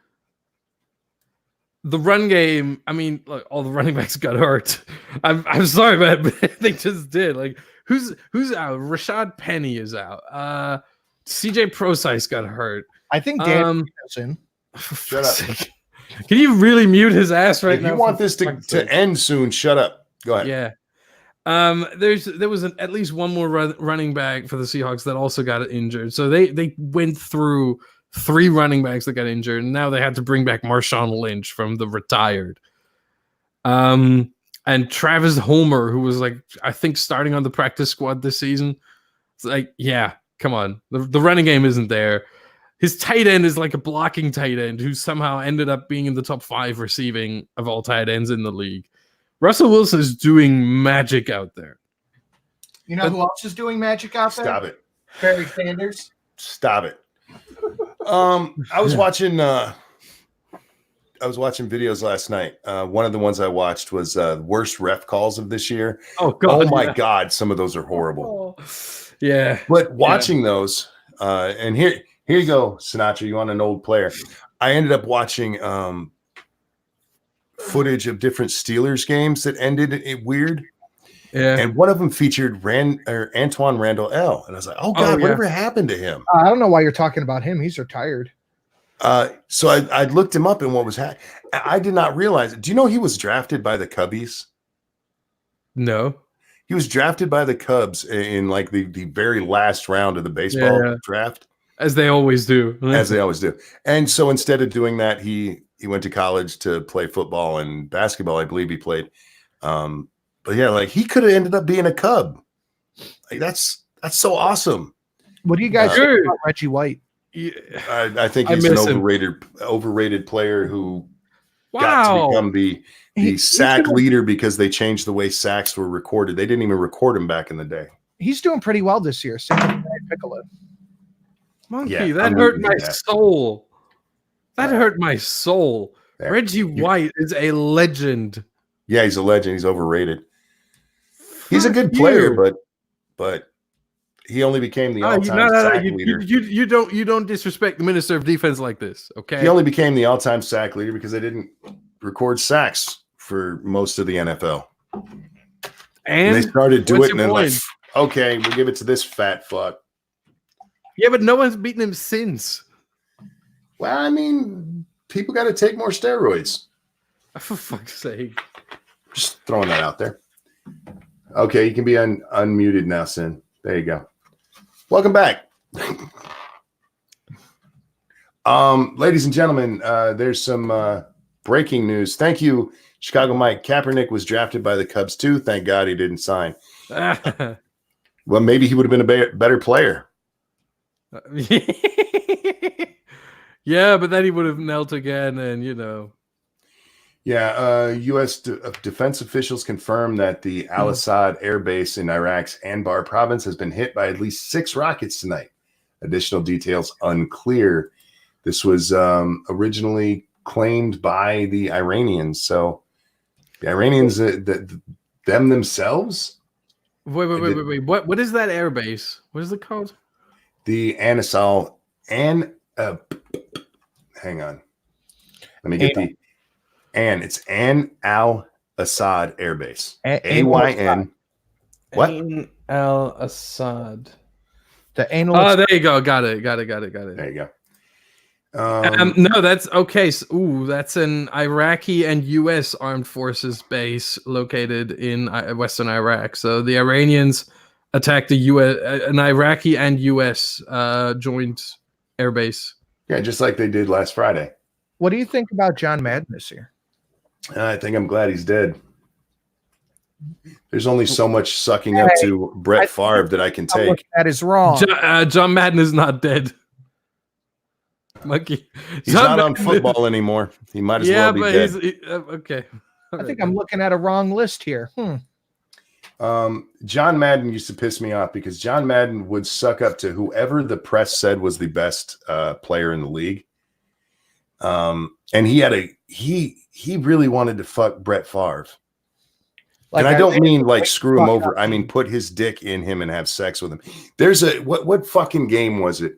The run game, I mean, look, all the running backs got hurt. I'm sorry, man, but they just did. Like, who's out? Rashad Penny is out. CJ Procise got hurt. I think Dan is in. Shut up. Can you really mute his ass right If now? you want this to end soon, shut up. Go ahead. Yeah. There was at least one more running back for the Seahawks that also got injured. So they went through 3 running backs that got injured, and now they had to bring back Marshawn Lynch from the retired. And Travis Homer, who was like, I think starting on the practice squad this season. It's like, yeah, come on. The running game isn't there. His tight end is like a blocking tight end who somehow ended up being in the top 5 receiving of all tight ends in the league. Russell Wilson is doing magic out there. You know who else is doing magic out there? Stop it. Barry Sanders. Stop it. I was watching videos last night. One of the ones I watched was worst ref calls of this year. Oh God! Oh my God! Some of those are horrible. Yeah. But watching those, and here you go, Sinatra. You want an old player? I ended up watching footage of different Steelers games that ended weird. Yeah. And one of them featured Antoine Randall L. And I was like, oh God, whatever happened to him? I don't know why you're talking about him. He's retired. So I looked him up and what was happening. I did not realize it. Do you know he was drafted by the Cubbies? No. He was drafted by the Cubs in like the very last round of the baseball draft. As they always do. As they always do. And so instead of doing that, he went to college to play football and basketball. I believe he played. But yeah, like he could have ended up being a Cub. Like that's so awesome. What do you guys think about Reggie White? I think he's an overrated player who got to become the sack leader because they changed the way sacks were recorded. They didn't even record him back in the day. He's doing pretty well this year. Piccolo. Monkey, that hurt my soul. That hurt my soul. Yeah. Reggie White is a legend. Yeah, he's a legend. He's overrated. He's a good player, but he only became the all-time sack leader. You don't disrespect the minister of defense like this, okay? He only became the all-time sack leader because they didn't record sacks for most of the NFL. And they started doing it, and then like, okay, we'll give it to this fat fuck. Yeah, but no one's beaten him since. Well, I mean, people got to take more steroids. For fuck's sake. Just throwing that out there. Okay, you can be unmuted now, Sin. There you go. Welcome back. Ladies and gentlemen, there's some breaking news. Thank you, Chicago Mike. Kaepernick was drafted by the Cubs too. Thank God he didn't sign. Well, maybe he would have been a better player. Yeah, but then he would have knelt again, and you know. Yeah, U.S. defense officials confirmed that the Al-Assad Air Base in Iraq's Anbar province has been hit by at least 6 rockets tonight. Additional details unclear. This was originally claimed by the Iranians. So the Iranians, them themselves? Wait. What is that air base? What is it called? The Hang on. Let me get it's An Al-Assad Air Base. AYN. What? An Al-Assad. The anal. Oh, there you go. Got it. There you go. No, that's okay. So, that's an Iraqi and U.S. armed forces base located in western Iraq. So the Iranians attacked an Iraqi and U.S. Joint air base. Yeah, just like they did last Friday. What do you think about John Madden this year? I think I'm glad he's dead. There's only so much sucking up to Brett Favre that I can take. That is wrong. John Madden is not dead. Monkey. He's not on football anymore. He might as well be dead. Okay. I think I'm looking at a wrong list here. John Madden used to piss me off because John Madden would suck up to whoever the press said was the best player in the league. And he really wanted to fuck Brett Favre. And I don't mean like screw him over. I mean, put his dick in him and have sex with him. There's what fucking game was it?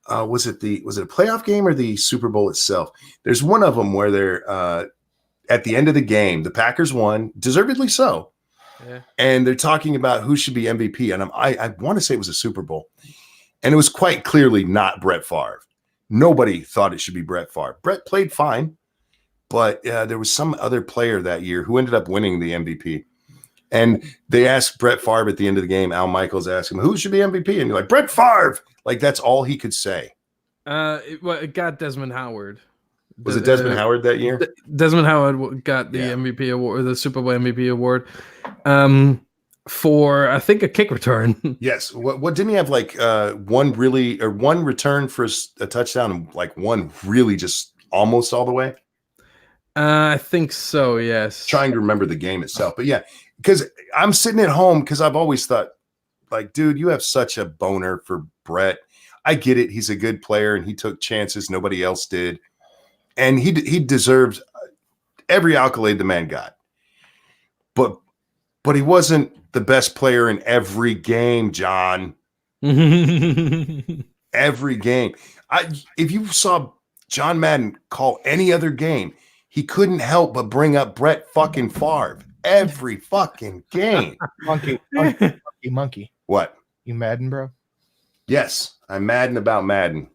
Was it a playoff game or the Super Bowl itself? There's one of them where they're at the end of the game, the Packers won, deservedly so. Yeah. And they're talking about who should be MVP. And I want to say it was a Super Bowl. And it was quite clearly not Brett Favre. Nobody thought it should be Brett Favre. Brett played fine, but there was some other player that year who ended up winning the MVP. And they asked Brett Favre at the end of the game, Al Michaels asked him, who should be MVP? And you're like, Brett Favre! Like, that's all he could say. It got Desmond Howard. Was it Desmond Howard that year? Desmond Howard got the MVP award, the Super Bowl MVP award, for I think a kick return. Yes. What didn't he have like one return for a touchdown and like one really just almost all the way? I think so. Yes. Trying to remember the game itself, but yeah, because I'm sitting at home because I've always thought, like, dude, you have such a boner for Brett. I get it. He's a good player and he took chances nobody else did. And he deserves every accolade the man got. But he wasn't the best player in every game, John. Every game. If you saw John Madden call any other game, he couldn't help but bring up Brett fucking Favre every fucking game. Monkey. What? You Madden, bro? Yes, I'm Madden about Madden.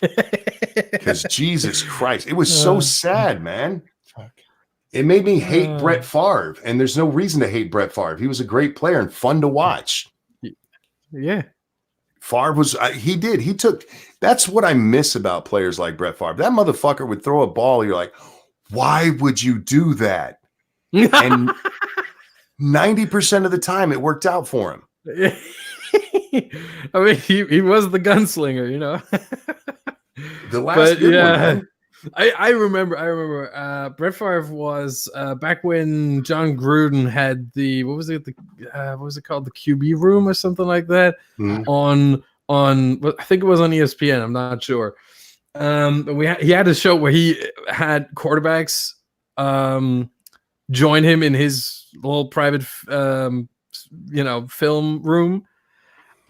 Because Jesus Christ, it was so sad, man. Fuck. It made me hate Brett Favre, and there's no reason to hate Brett Favre. He was a great player and fun to watch. Yeah. Favre was, he took, that's what I miss about players like Brett Favre. That motherfucker would throw a ball. You're like, why would you do that? And 90% of the time it worked out for him. I mean, he was the gunslinger, you know. The last good one, man. I remember Brett Favre was back when John Gruden had the what was it called, the QB room or something like that, on I think it was on ESPN, I'm not sure. He had a show where he had quarterbacks join him in his little private film room.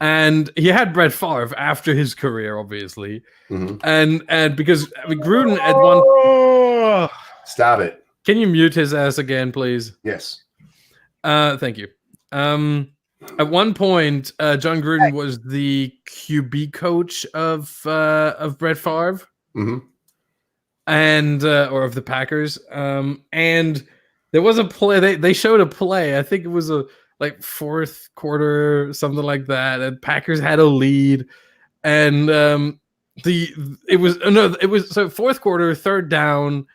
And he had Brett Favre after his career, obviously, and because Gruden at one. Stop it! Can you mute his ass again, please? Yes. Thank you. At one point, John Gruden was the QB coach of Brett Favre, and or of the Packers. And there was a play. They showed a play. I think it was like fourth quarter, something like that. And Packers had a lead, and it was fourth quarter, third down.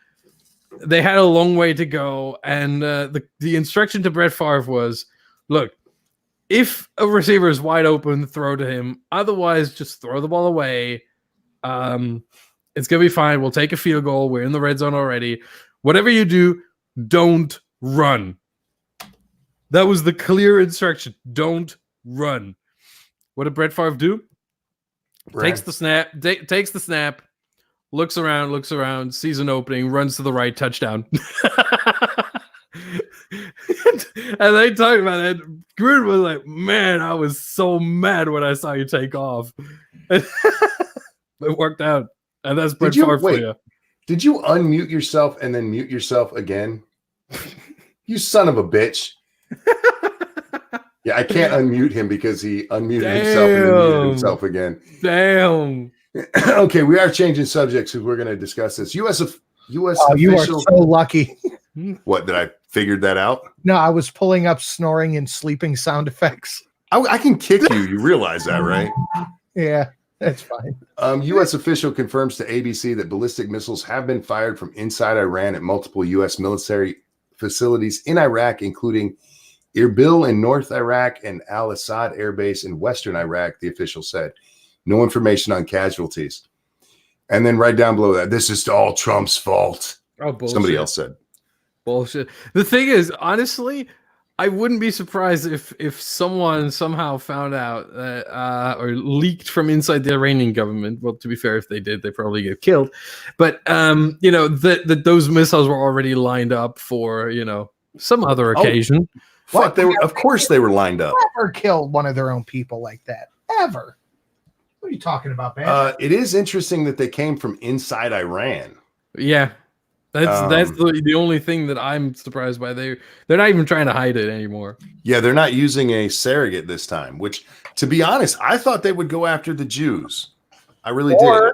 They had a long way to go, and the instruction to Brett Favre was, look, if a receiver is wide open, throw to him. Otherwise, just throw the ball away. It's gonna be fine. We'll take a field goal. We're in the red zone already. Whatever you do, don't run. That was the clear instruction. Don't run. What did Brett Favre do? Takes the snap, looks around, sees an opening, runs to the right, touchdown. And they talked about it. Gruden was like, man, I was so mad when I saw you take off. It worked out. And that's Brett Favre for you. Did you unmute yourself and then mute yourself again? You son of a bitch. Yeah, I can't unmute him because he unmuted himself and then muted himself again. Damn. Okay, we are changing subjects because we're going to discuss this. U.S. You official. are so lucky. What, did I figured that out? No, I was pulling up snoring and sleeping sound effects. I can kick you. You realize that, right? Yeah, that's fine. U.S. official confirms to ABC that ballistic missiles have been fired from inside Iran at multiple U.S. military facilities in Iraq, including Erbil in North Iraq and Al-Assad Air Base in Western Iraq, the official said. No information on casualties. And then right down below that, this is all Trump's fault. Oh, bullshit. Somebody else said. Bullshit. The thing is, honestly, I wouldn't be surprised if someone somehow found out that, or leaked from inside the Iranian government. Well, to be fair, if they did, they probably get killed. But that those missiles were already lined up for some other occasion. Fuck, of course they were lined up. Never killed one of their own people like that. Ever. What are you talking about, man? It is interesting that they came from inside Iran. Yeah. That's the only thing that I'm surprised by. They're not even trying to hide it anymore. Yeah, they're not using a surrogate this time, which To be honest, I thought they would go after the Jews. I really did.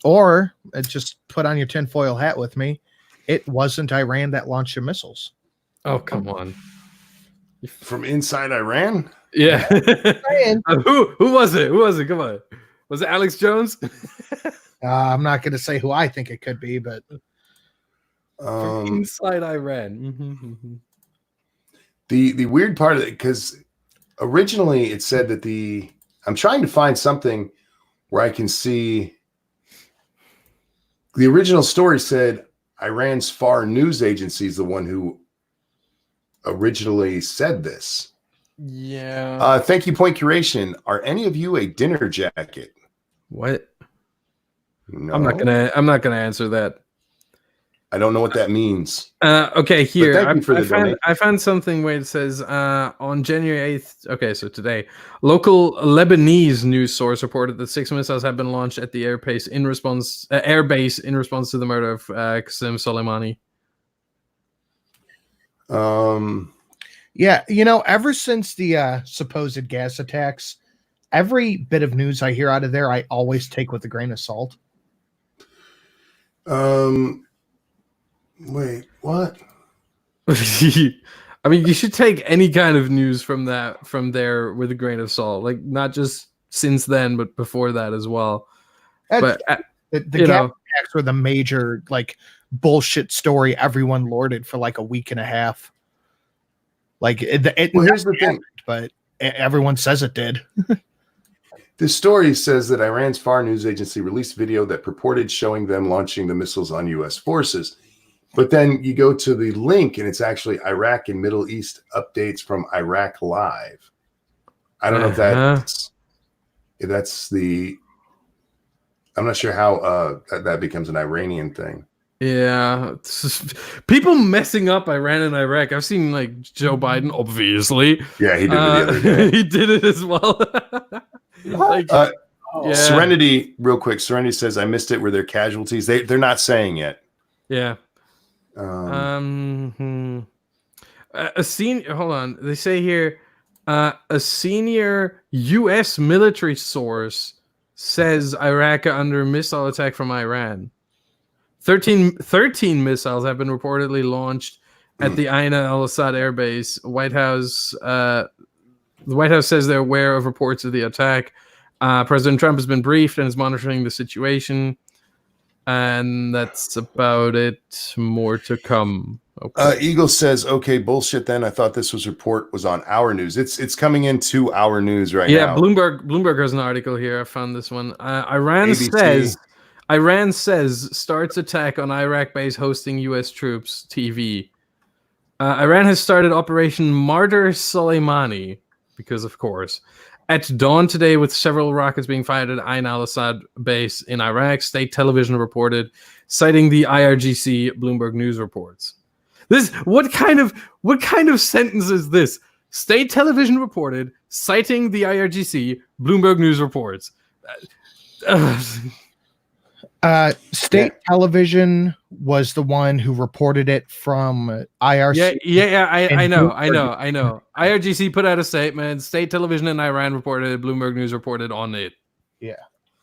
Or just put on your tinfoil hat with me. It wasn't Iran that launched the missiles. Oh, come on. From inside Iran? Yeah. Saying. Who was it? Who was it? Come on. Was it Alex Jones? I'm not going to say who I think it could be, but From inside Iran. Mm-hmm. The weird part of it, because originally it said that I'm trying to find something where I can see the original story said Iran's FAR news agency is the one who originally said this. Yeah. Thank you, Point Curation. Are any of you a dinner jacket? What? No. I'm not gonna answer that. I don't know what that means. Okay, here. Thank you for the donation. I found something where it says on January 8th, okay, so today, local Lebanese news source reported that 6 missiles have been launched at the airbase in response to the murder of Qasem Soleimani. yeah, ever since the supposed gas attacks, every bit of news I hear out of there, I always take with a grain of salt. Wait, what? I mean, you should take any kind of news from there with a grain of salt. Like, not just since then, but before that as well. But the gas attacks were the major bullshit story everyone lorded for a week and a half. Here's the thing, but everyone says it did. The story says that Iran's FAR news agency released video that purported showing them launching the missiles on U.S. forces. But then you go to the link, and it's actually Iraq and Middle East updates from Iraq Live. I don't know if that's the. I'm not sure how that becomes an Iranian thing. Yeah, people messing up Iran and Iraq. I've seen Joe Biden, obviously. Yeah, he did it the other day. He did it as well. Yeah. Serenity, real quick. Serenity says, "I missed it. Were there casualties? They're not saying yet." Yeah. A senior. Hold on. They say here, a senior U.S. military source says Iraq under missile attack from Iran. 13 missiles have been reportedly launched at the Ain al-Assad air base. The White House says they're aware of reports of the attack. President Trump has been briefed and is monitoring the situation. And that's about it. More to come. Okay. Eagle says, "Okay, bullshit. Then I thought this report was on our news. It's coming into our news right now." Yeah, Bloomberg has an article here. I found this one. Iran says starts attack on Iraq base hosting U.S. troops. TV. Iran has started Operation Martyr Soleimani because, of course, at dawn today, with several rockets being fired at Ain al-Assad base in Iraq. State television reported, citing the IRGC. Bloomberg News reports. What kind of sentence is this? State television reported, citing the IRGC. Bloomberg News reports. State television was the one who reported it from IRC. Yeah. I know. IRGC put out a statement. State television in Iran reported. Bloomberg News reported on it. Yeah.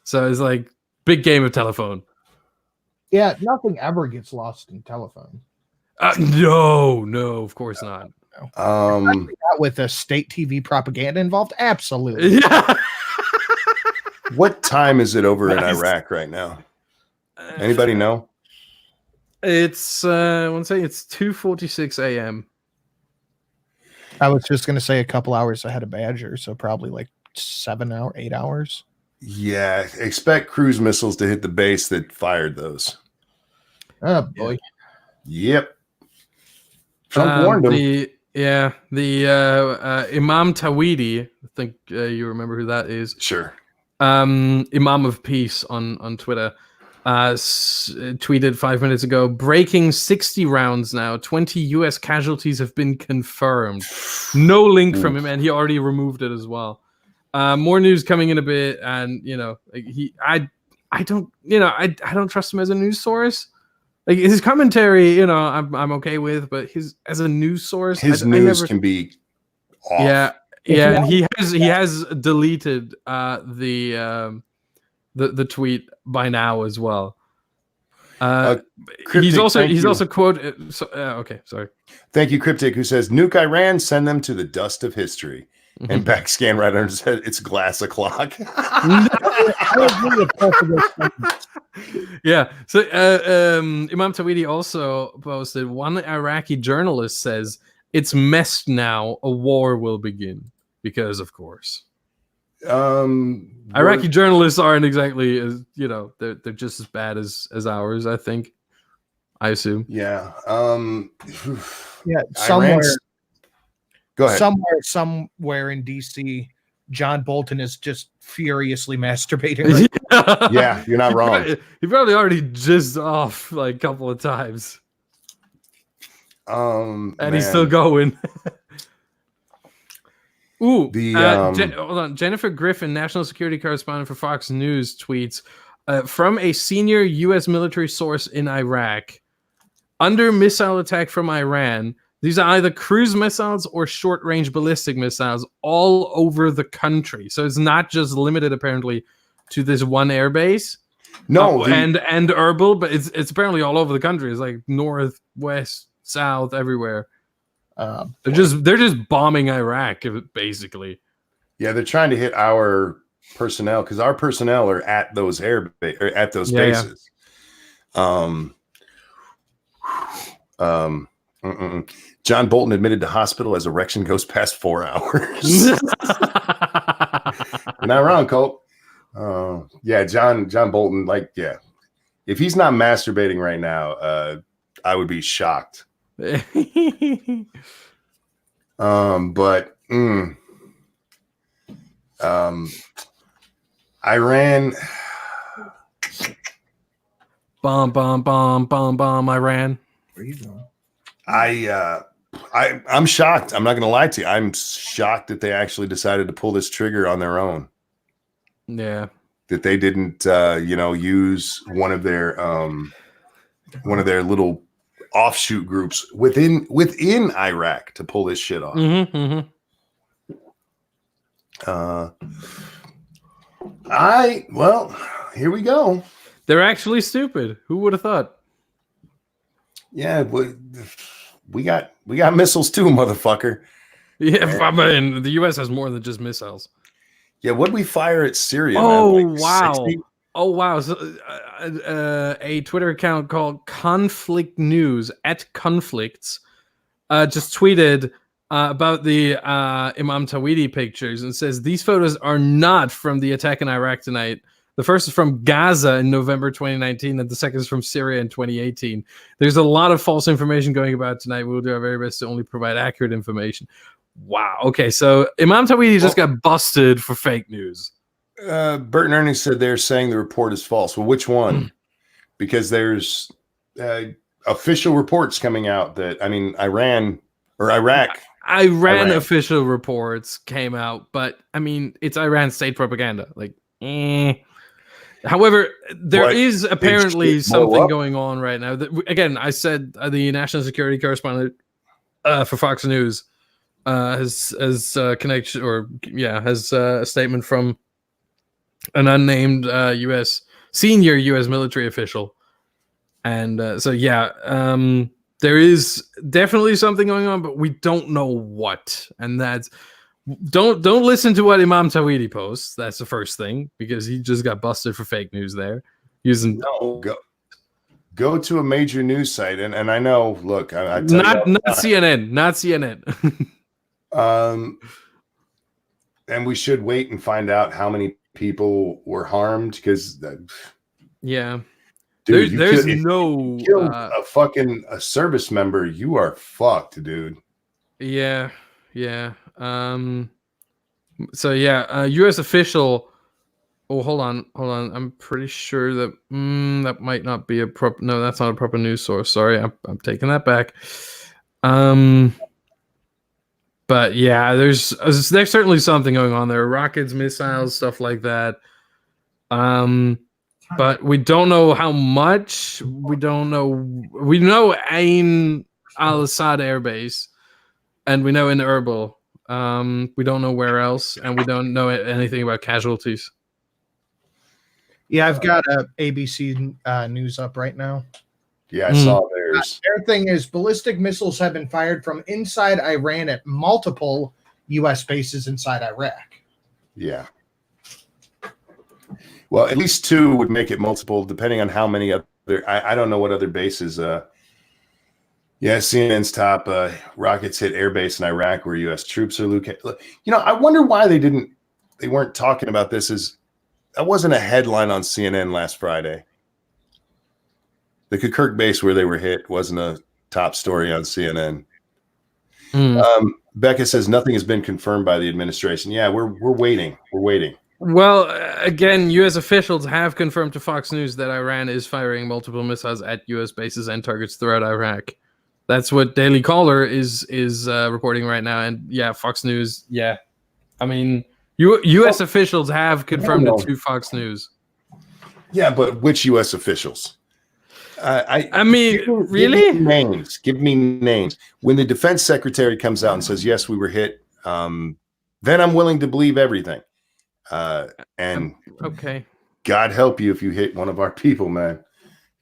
So it's big game of telephone. Yeah, nothing ever gets lost in telephone. No, of course not. With a state TV propaganda involved, absolutely. Yeah. What time is it over in Iraq right now? Anybody know? It's I want to say it's 2:46 a.m. I was just gonna say a couple hours ahead of Badger, so probably 8 hours. Yeah, expect cruise missiles to hit the base that fired those. Oh boy. Yep. Trump warned them. The Imam Tawhidi, I think you remember who that is. Sure. Imam of Peace on Twitter tweeted 5 minutes ago, breaking 60 rounds now. 20 U.S. casualties have been confirmed. No link from him, and he already removed it as well. More news coming in a bit, and I don't trust him as a news source. His commentary, I'm okay with, but his as a news source, his news can be off. Yeah, Yeah, and he has deleted the tweet by now as well. He's also quoted. Okay, sorry. Thank you, Cryptic, who says nuke Iran, send them to the dust of history. And backscan right under said it's glass o'clock. Yeah. So Imam Tawhidi also posted, one Iraqi journalist says it's messed now. A war will begin because, of course, Iraqi journalists aren't exactly as they're just as bad as ours. I think. I assume. Yeah. Yeah. Go ahead. Somewhere in DC, John Bolton is just furiously masturbating. Yeah, you're not wrong. He probably already jizzed off like a couple of times. And he's still going. Ooh, hold on. Jennifer Griffin, national security correspondent for Fox News, tweets from a senior U.S. military source in Iraq. Under missile attack from Iran, these are either cruise missiles or short-range ballistic missiles all over the country. So it's not just limited, apparently, to this one airbase. No, and Erbil, but it's apparently all over the country. It's like north, west, south, everywhere. They're just bombing Iraq, basically. Yeah, they're trying to hit our personnel because our personnel are at those bases. John Bolton admitted to hospital as erection goes past 4 hours. You're not wrong, Colt. Yeah, John Bolton, if he's not masturbating right now, I would be shocked. Iran. Bomb, Iran. Where are you going? I'm shocked. I'm not going to lie to you. I'm shocked that they actually decided to pull this trigger on their own. Yeah. That they didn't, use one of their little offshoot groups within Iraq to pull this shit off. Here we go. They're actually stupid. Who would have thought? Yeah, we got missiles too, motherfucker. Yeah, I mean, the U.S. has more than just missiles. Yeah, what'd we fire at Syria? Oh, wow. 60? Oh, wow. So, a Twitter account called Conflict News @conflicts just tweeted about the Imam Tawhidi pictures and says these photos are not from the attack in Iraq tonight. The first is from Gaza in November 2019, and the second is from Syria in 2018. There's a lot of false information going about tonight. We'll do our very best to only provide accurate information. Wow. Okay, so Imam Tawhidi just got busted for fake news. Bert and Ernie said they're saying the report is false. Well, which one? Because there's official reports coming out that, Iraq. Official reports came out, but, it's Iran state propaganda. However, there is apparently something going on right now. Again, I said the national security correspondent for Fox News has connection, has a statement from an unnamed senior U.S. military official, and there is definitely something going on, but we don't know what, and that's. Don't listen to what Imam Tawhidi posts. That's the first thing, because he just got busted for fake news there. Go to a major news site, and I know. Look, not CNN, not CNN. And we should wait and find out how many people were harmed, because dude, there's if you killed a service member, you are fucked, dude. Yeah. U.S. official. Oh, hold on. I'm pretty sure that that might not be no, that's not a proper news source. Sorry, I'm taking that back. But yeah, there's certainly something going on there. Rockets, missiles, stuff like that. But we don't know how much. We don't know. We know Ain al-Assad Air Base. And we know in Erbil, We don't know where else, and we don't know anything about casualties. Yeah, I've got ABC news up right now. Yeah, I saw theirs. Their thing is ballistic missiles have been fired from inside Iran at multiple U.S. bases inside Iraq. Yeah. Well, at least 2 would make it multiple, depending on how many other. I don't know what other bases. Yeah, CNN's top rockets hit airbase in Iraq where U.S. troops are located. I wonder why they weren't talking about this. That wasn't a headline on CNN last Friday. The Kirkuk base where they were hit wasn't a top story on CNN. Becca says nothing has been confirmed by the administration. Yeah, we're waiting. We're waiting. Well, again, U.S. officials have confirmed to Fox News that Iran is firing multiple missiles at U.S. bases and targets throughout Iraq. That's what Daily Caller is reporting right now. And yeah, Fox News, yeah. I mean, U.S. officials have confirmed it to Fox News. Yeah, but which U.S. officials? I mean, really? Give me names. When the defense secretary comes out and says, yes, we were hit, then I'm willing to believe everything. And okay, God help you if you hit one of our people, man.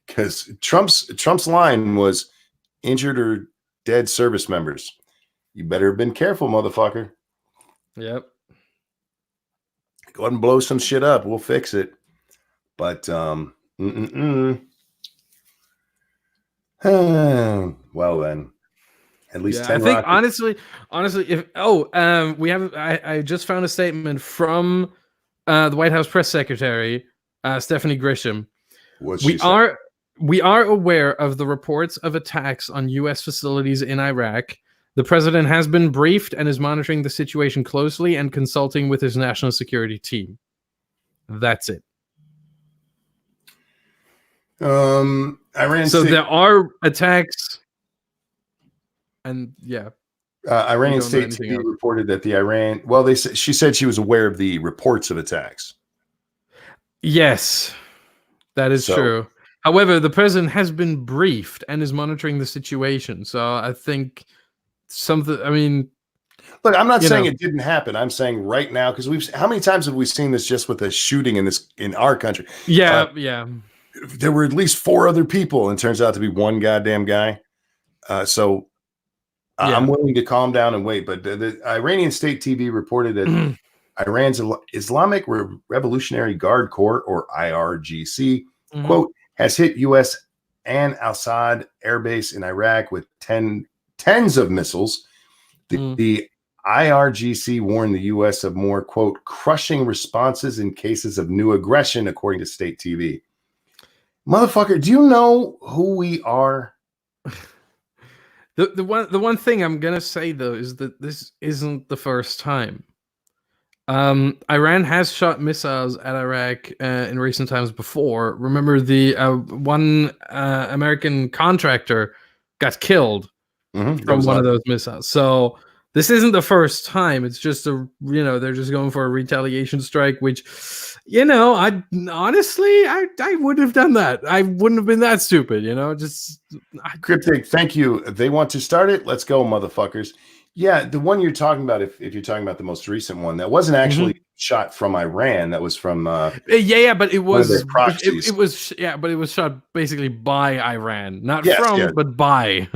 Because Trump's line was injured or dead service members. You better have been careful, motherfucker. Yep. Go ahead and blow some shit up. We'll fix it. But well then, at least 10 I think rockets. honestly, if I just found a statement from the White House press secretary, Stephanie Grisham. We are aware of the reports of attacks on U.S. facilities in Iraq. The president has been briefed and is monitoring the situation closely and consulting with his national security team. That's it. Iran. So there are attacks, and yeah. Iranian state TV reported that the Iran. Well, she said she was aware of the reports of attacks. Yes, that is true. However, the president has been briefed and is monitoring the situation. So I think something. I mean, look, I'm not saying it didn't happen. I'm saying right now, because how many times have we seen this just with a shooting in our country? Yeah, there were at least 4 other people, and turns out to be one goddamn guy. I'm willing to calm down and wait. But the Iranian state TV reported that Iran's Islamic Revolutionary Guard Corps, or IRGC, quote, has hit U.S. and Al-Assad Air Base in Iraq with tens of missiles. The IRGC warned the U.S. of more, quote, crushing responses in cases of new aggression, according to state TV. Motherfucker, do you know who we are? The one thing I'm gonna say though is that this isn't the first time. Iran has shot missiles at Iraq in recent times before. Remember the one American contractor got killed from one of those missiles. So this isn't the first time. It's just they're just going for a retaliation strike, which, I honestly would have done that. I wouldn't have been that stupid, Cryptic, thank you. They want to start it. Let's go, motherfuckers. Yeah, the one you're talking about, if you're talking about the most recent one, that wasn't actually shot from Iran. That was from but it was proxies. It was shot basically by Iran, not but by.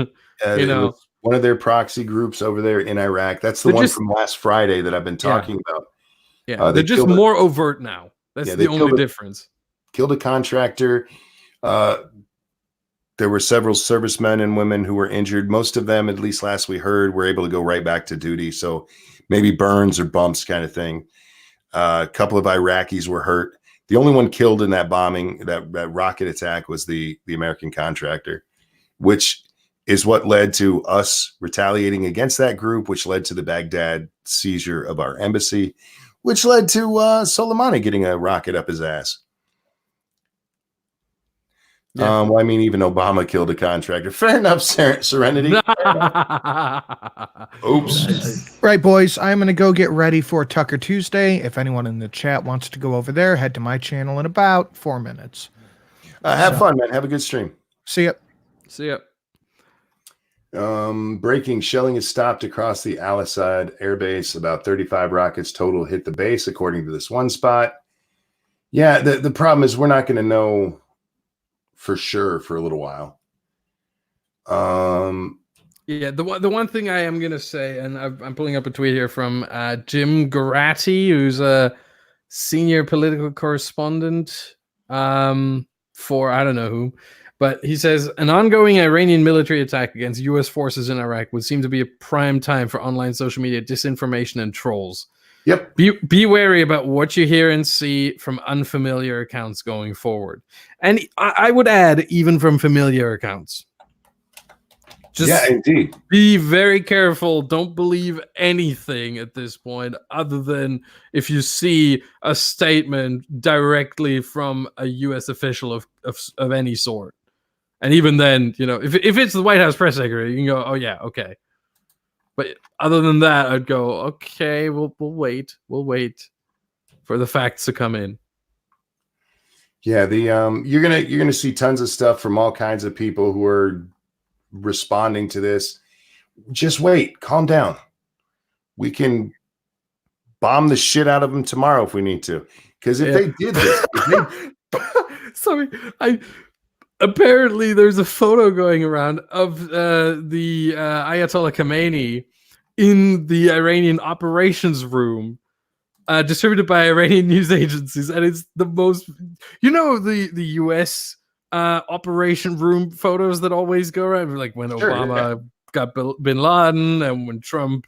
It was one of their proxy groups over there in Iraq. That's the one from last Friday that I've been talking about. Yeah, they're just more overt now. That's the only difference. Killed a contractor. There were several servicemen and women who were injured. Most of them, at least last we heard, were able to go right back to duty. So maybe burns or bumps kind of thing. A couple of Iraqis were hurt. The only one killed in that bombing, that rocket attack, was the American contractor, which is what led to us retaliating against that group, which led to the Baghdad seizure of our embassy, which led to Soleimani getting a rocket up his ass. Yeah. Well, I mean, even Obama killed a contractor. Fair enough, Serenity. Oops. Right, boys. I'm going to go get ready for Tucker Tuesday. If anyone in the chat wants to go over there, head to my channel in about 4 minutes. Have fun, man. Have a good stream. See ya. See ya. Breaking, shelling is stopped across the Al-Assad airbase. About 35 rockets total hit the base, according to this one spot. Yeah, the problem is we're not going to know for sure for a little while. Yeah, the one thing I am going to say, and I'm pulling up a tweet here from Jim Garatti, who's a senior political correspondent for I don't know who. But he says an ongoing Iranian military attack against U.S. forces in Iraq would seem to be a prime time for online social media disinformation and trolls. Yep. Be wary about what you hear and see from unfamiliar accounts going forward. And I would add, even from familiar accounts. Yeah, indeed. Be very careful. Don't believe anything at this point, other than if you see a statement directly from a U.S. official of any sort. And even then, if it's the White House press secretary, you can go, oh yeah, okay. But other than that, I'd go, okay, we'll wait. We'll wait for the facts to come in. Yeah, you're gonna see tons of stuff from all kinds of people who are responding to this. Just wait, calm down. We can bomb the shit out of them tomorrow if we need to. Because if they did this, sorry, apparently there's a photo going around of the Ayatollah Khamenei in the Iranian operations room, distributed by Iranian news agencies, and it's the most, the US operation room photos that always go around, like when Obama got Bin Laden, and when Trump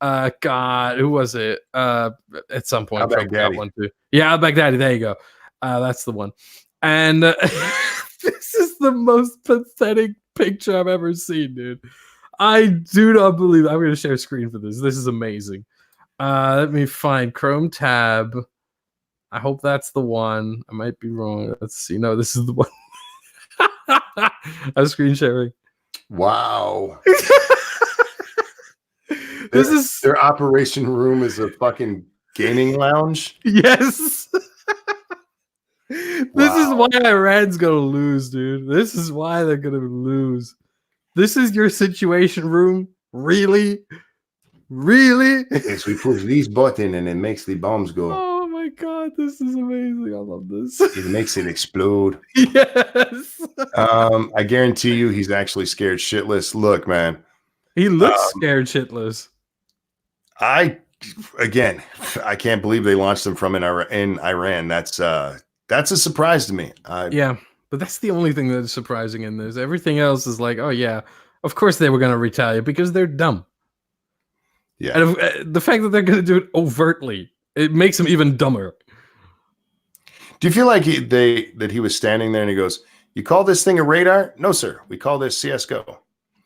got, who was it? At some point, Trump got one too. Yeah, al-Baghdadi. There you go. That's the one. And this is the most pathetic picture I've ever seen, dude. I do not believe I'm going to share a screen for this. This is amazing. Let me find Chrome tab. I hope that's the one. I might be wrong. Let's see. No, this is the one. I'm screen sharing. Wow. Their operation room is a fucking gaming lounge. Yes. This is why Iran's gonna lose, dude. This is why they're gonna lose. This is your situation room? Really? Yes, we push these buttons and it makes the bombs go. Oh my god, this is amazing. I love this. It makes it explode. Yes. I guarantee you he's actually scared shitless. Look, man. He looks scared shitless. I can't believe they launched them from in Iran. That's a surprise to me. Yeah, but that's the only thing that's surprising in this. Everything else is like, oh yeah, of course they were going to retaliate because they're dumb. Yeah, and the fact that they're going to do it overtly, it makes them even dumber. Do you feel like that he was standing there and he goes, "You call this thing a radar? No, sir. We call this CS:GO."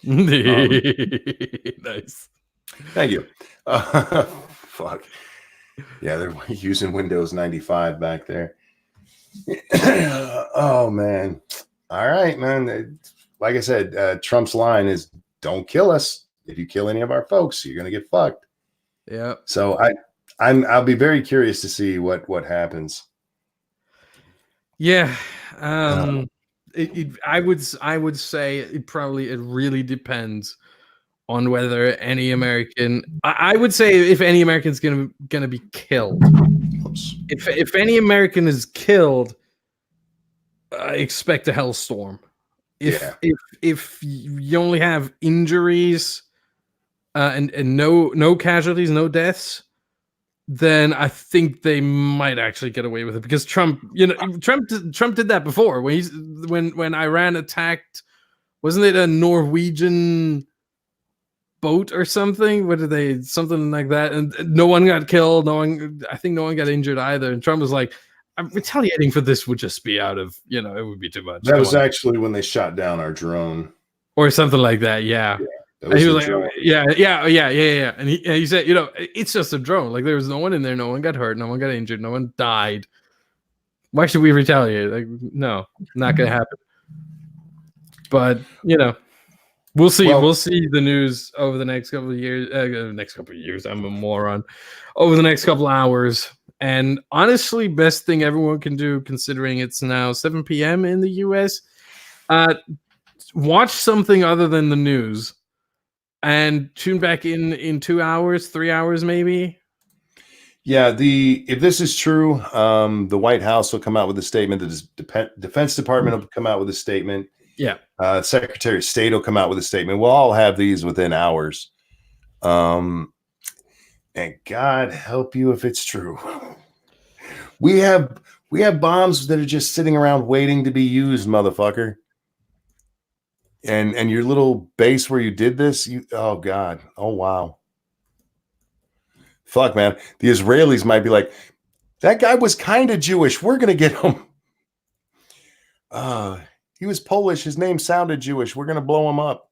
Nice. Thank you. Fuck. Yeah, they're using Windows 95 back there. Oh man. All right, man. Like I said, Trump's line is don't kill us. If you kill any of our folks, you're gonna get fucked. Yeah. So I'll be very curious to see what happens. Yeah. I would say it really depends on whether any American. I would say if any American's gonna be killed. Oops. If any American is killed, expect a hellstorm. If you only have injuries and no casualties, no deaths, then I think they might actually get away with it because Trump did that before when Iran attacked. Wasn't it a Norwegian boat or something? Something like that, and no one got killed. I think no one got injured either. And Trump was like, "I'm retaliating for this would just be out of it would be too much." That was actually when they shot down our drone or something like that. Yeah. And he was like, yeah. And he said, it's just a drone. Like there was no one in there. No one got hurt. No one got injured. No one died. Why should we retaliate? Like, no, not going to happen. But, we'll see. We'll see the news over the next couple of years. I'm a moron. Over the next couple of hours. And honestly, best thing everyone can do, considering it's now 7 p.m. in the U.S., watch something other than the news. and tune back in 2 hours, 3 hours, maybe. Yeah, if this is true, the White House will come out with a statement. The Defense Department will come out with a statement. Yeah. Secretary of State will come out with a statement. We'll all have these within hours. And God help you if it's true. We have bombs that are just sitting around waiting to be used, motherfucker. And your little base where you did this, oh God, oh wow. Fuck, man. The Israelis might be like, that guy was kind of Jewish. We're gonna get him. He was Polish. His name sounded Jewish. We're gonna blow him up.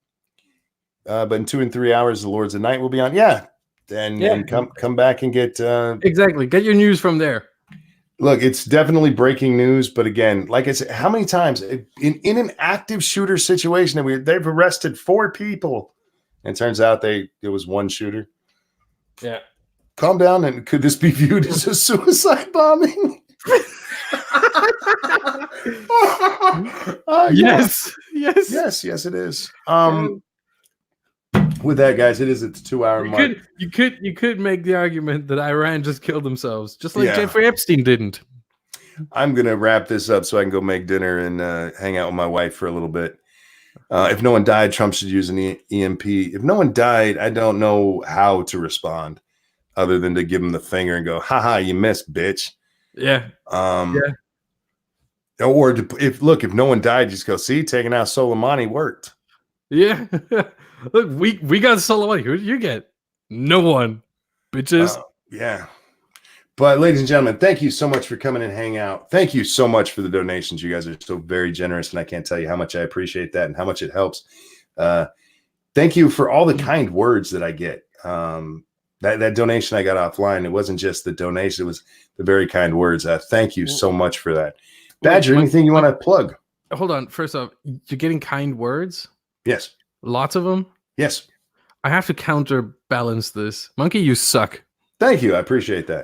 But in 2 and 3 hours, the Lords of Night will be on. Yeah. And come back and get exactly. Get your news from there. Look, it's definitely breaking news, but again, like I said, how many times in an active shooter situation they've arrested 4 people, and it turns out it was one shooter. Yeah. Calm down, and could this be viewed as a suicide bombing? Yes, it is. With that, guys, it is at the 2-hour mark. You could make the argument that Iran just killed themselves, just like Jeffrey Epstein didn't. I'm gonna wrap this up so I can go make dinner and hang out with my wife for a little bit. If no one died, Trump should use an EMP. If no one died, I don't know how to respond other than to give him the finger and go, haha, you missed, bitch. Yeah. Or if no one died, just go, see, taking out Soleimani worked. Yeah. Look, we got Soleimani. Who did you get? No one, bitches. Yeah. But ladies and gentlemen, thank you so much for coming and hang out. Thank you so much for the donations. You guys are so very generous, and I can't tell you how much I appreciate that and how much it helps. Thank you for all the kind words that I get. That donation I got offline, it wasn't just the donation, it was the very kind words. Thank you so much for that. Badger, anything you want to plug? Hold on. First off, you're getting kind words? Yes. Lots of them? Yes. I have to counterbalance this. Monkey, you suck. Thank you. I appreciate that.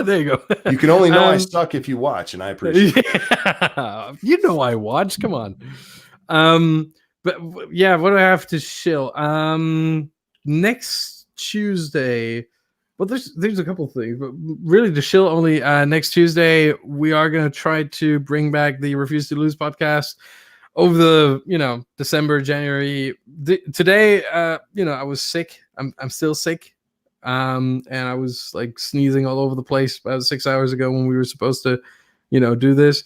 There you go. You can only know I suck if you watch, and I appreciate it. You know I watch. Come on. But yeah, what do I have to shill? Next Tuesday. Well, there's a couple things, but really to shill only next Tuesday, we are going to try to bring back the Refuse to Lose podcast over the, December, January. Today, I was sick. I'm still sick. And I was like sneezing all over the place about 6 hours ago when we were supposed to, do this.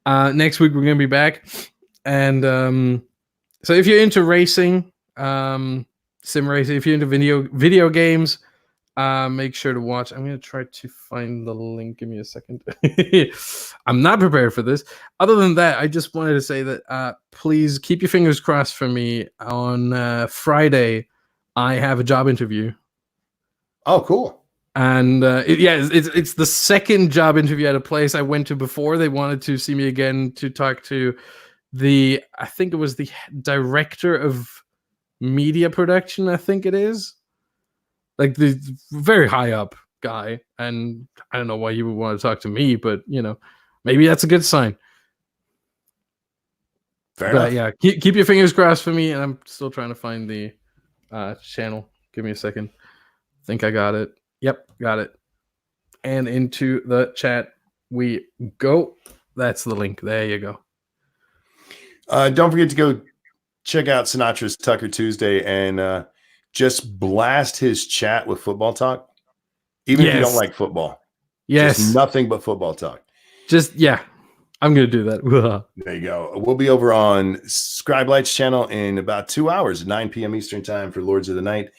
Next week, we're going to be back. And so if you're into racing, sim racing, if you're into video games, make sure to watch. I'm going to try to find the link. Give me a second. I'm not prepared for this. Other than that, I just wanted to say that please keep your fingers crossed for me. On Friday, I have a job interview. Oh, cool. And it's the second job interview at a place I went to before. They wanted to see me again to talk to I think it was the director of media production, I think it is. Like the very high up guy. And I don't know why you would want to talk to me, but maybe that's a good sign. Fair enough. Yeah, keep your fingers crossed for me. And I'm still trying to find the channel. Give me a second. I think I got it. Yep, got it. And into the chat we go. That's the link. There you go. Don't forget to go check out Sinatra's Tucker Tuesday and just blast his chat with football talk. Even if you don't like football. Yes. Just nothing but football talk. I'm going to do that. There you go. We'll be over on Scribe Light's channel in about 2 hours at 9 p.m. Eastern time for Lords of the Night.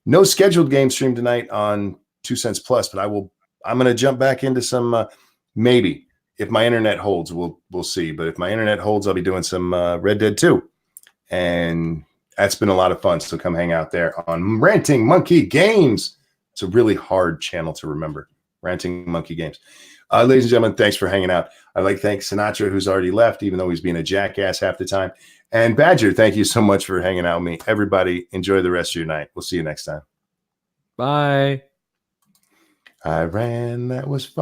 No scheduled game stream tonight on 2 Cents Plus, but I'm going to jump back into some, maybe if my internet holds, we'll see. But if my internet holds, I'll be doing some Red Dead 2. And that's been a lot of fun. So come hang out there on Ranting Monkey Games. It's a really hard channel to remember. Ranting Monkey Games. Ladies and gentlemen, thanks for hanging out. I'd like to thank Sinatra, who's already left, even though he's being a jackass half the time. And Badger, thank you so much for hanging out with me. Everybody, enjoy the rest of your night. We'll see you next time. Bye. I ran. That was fun.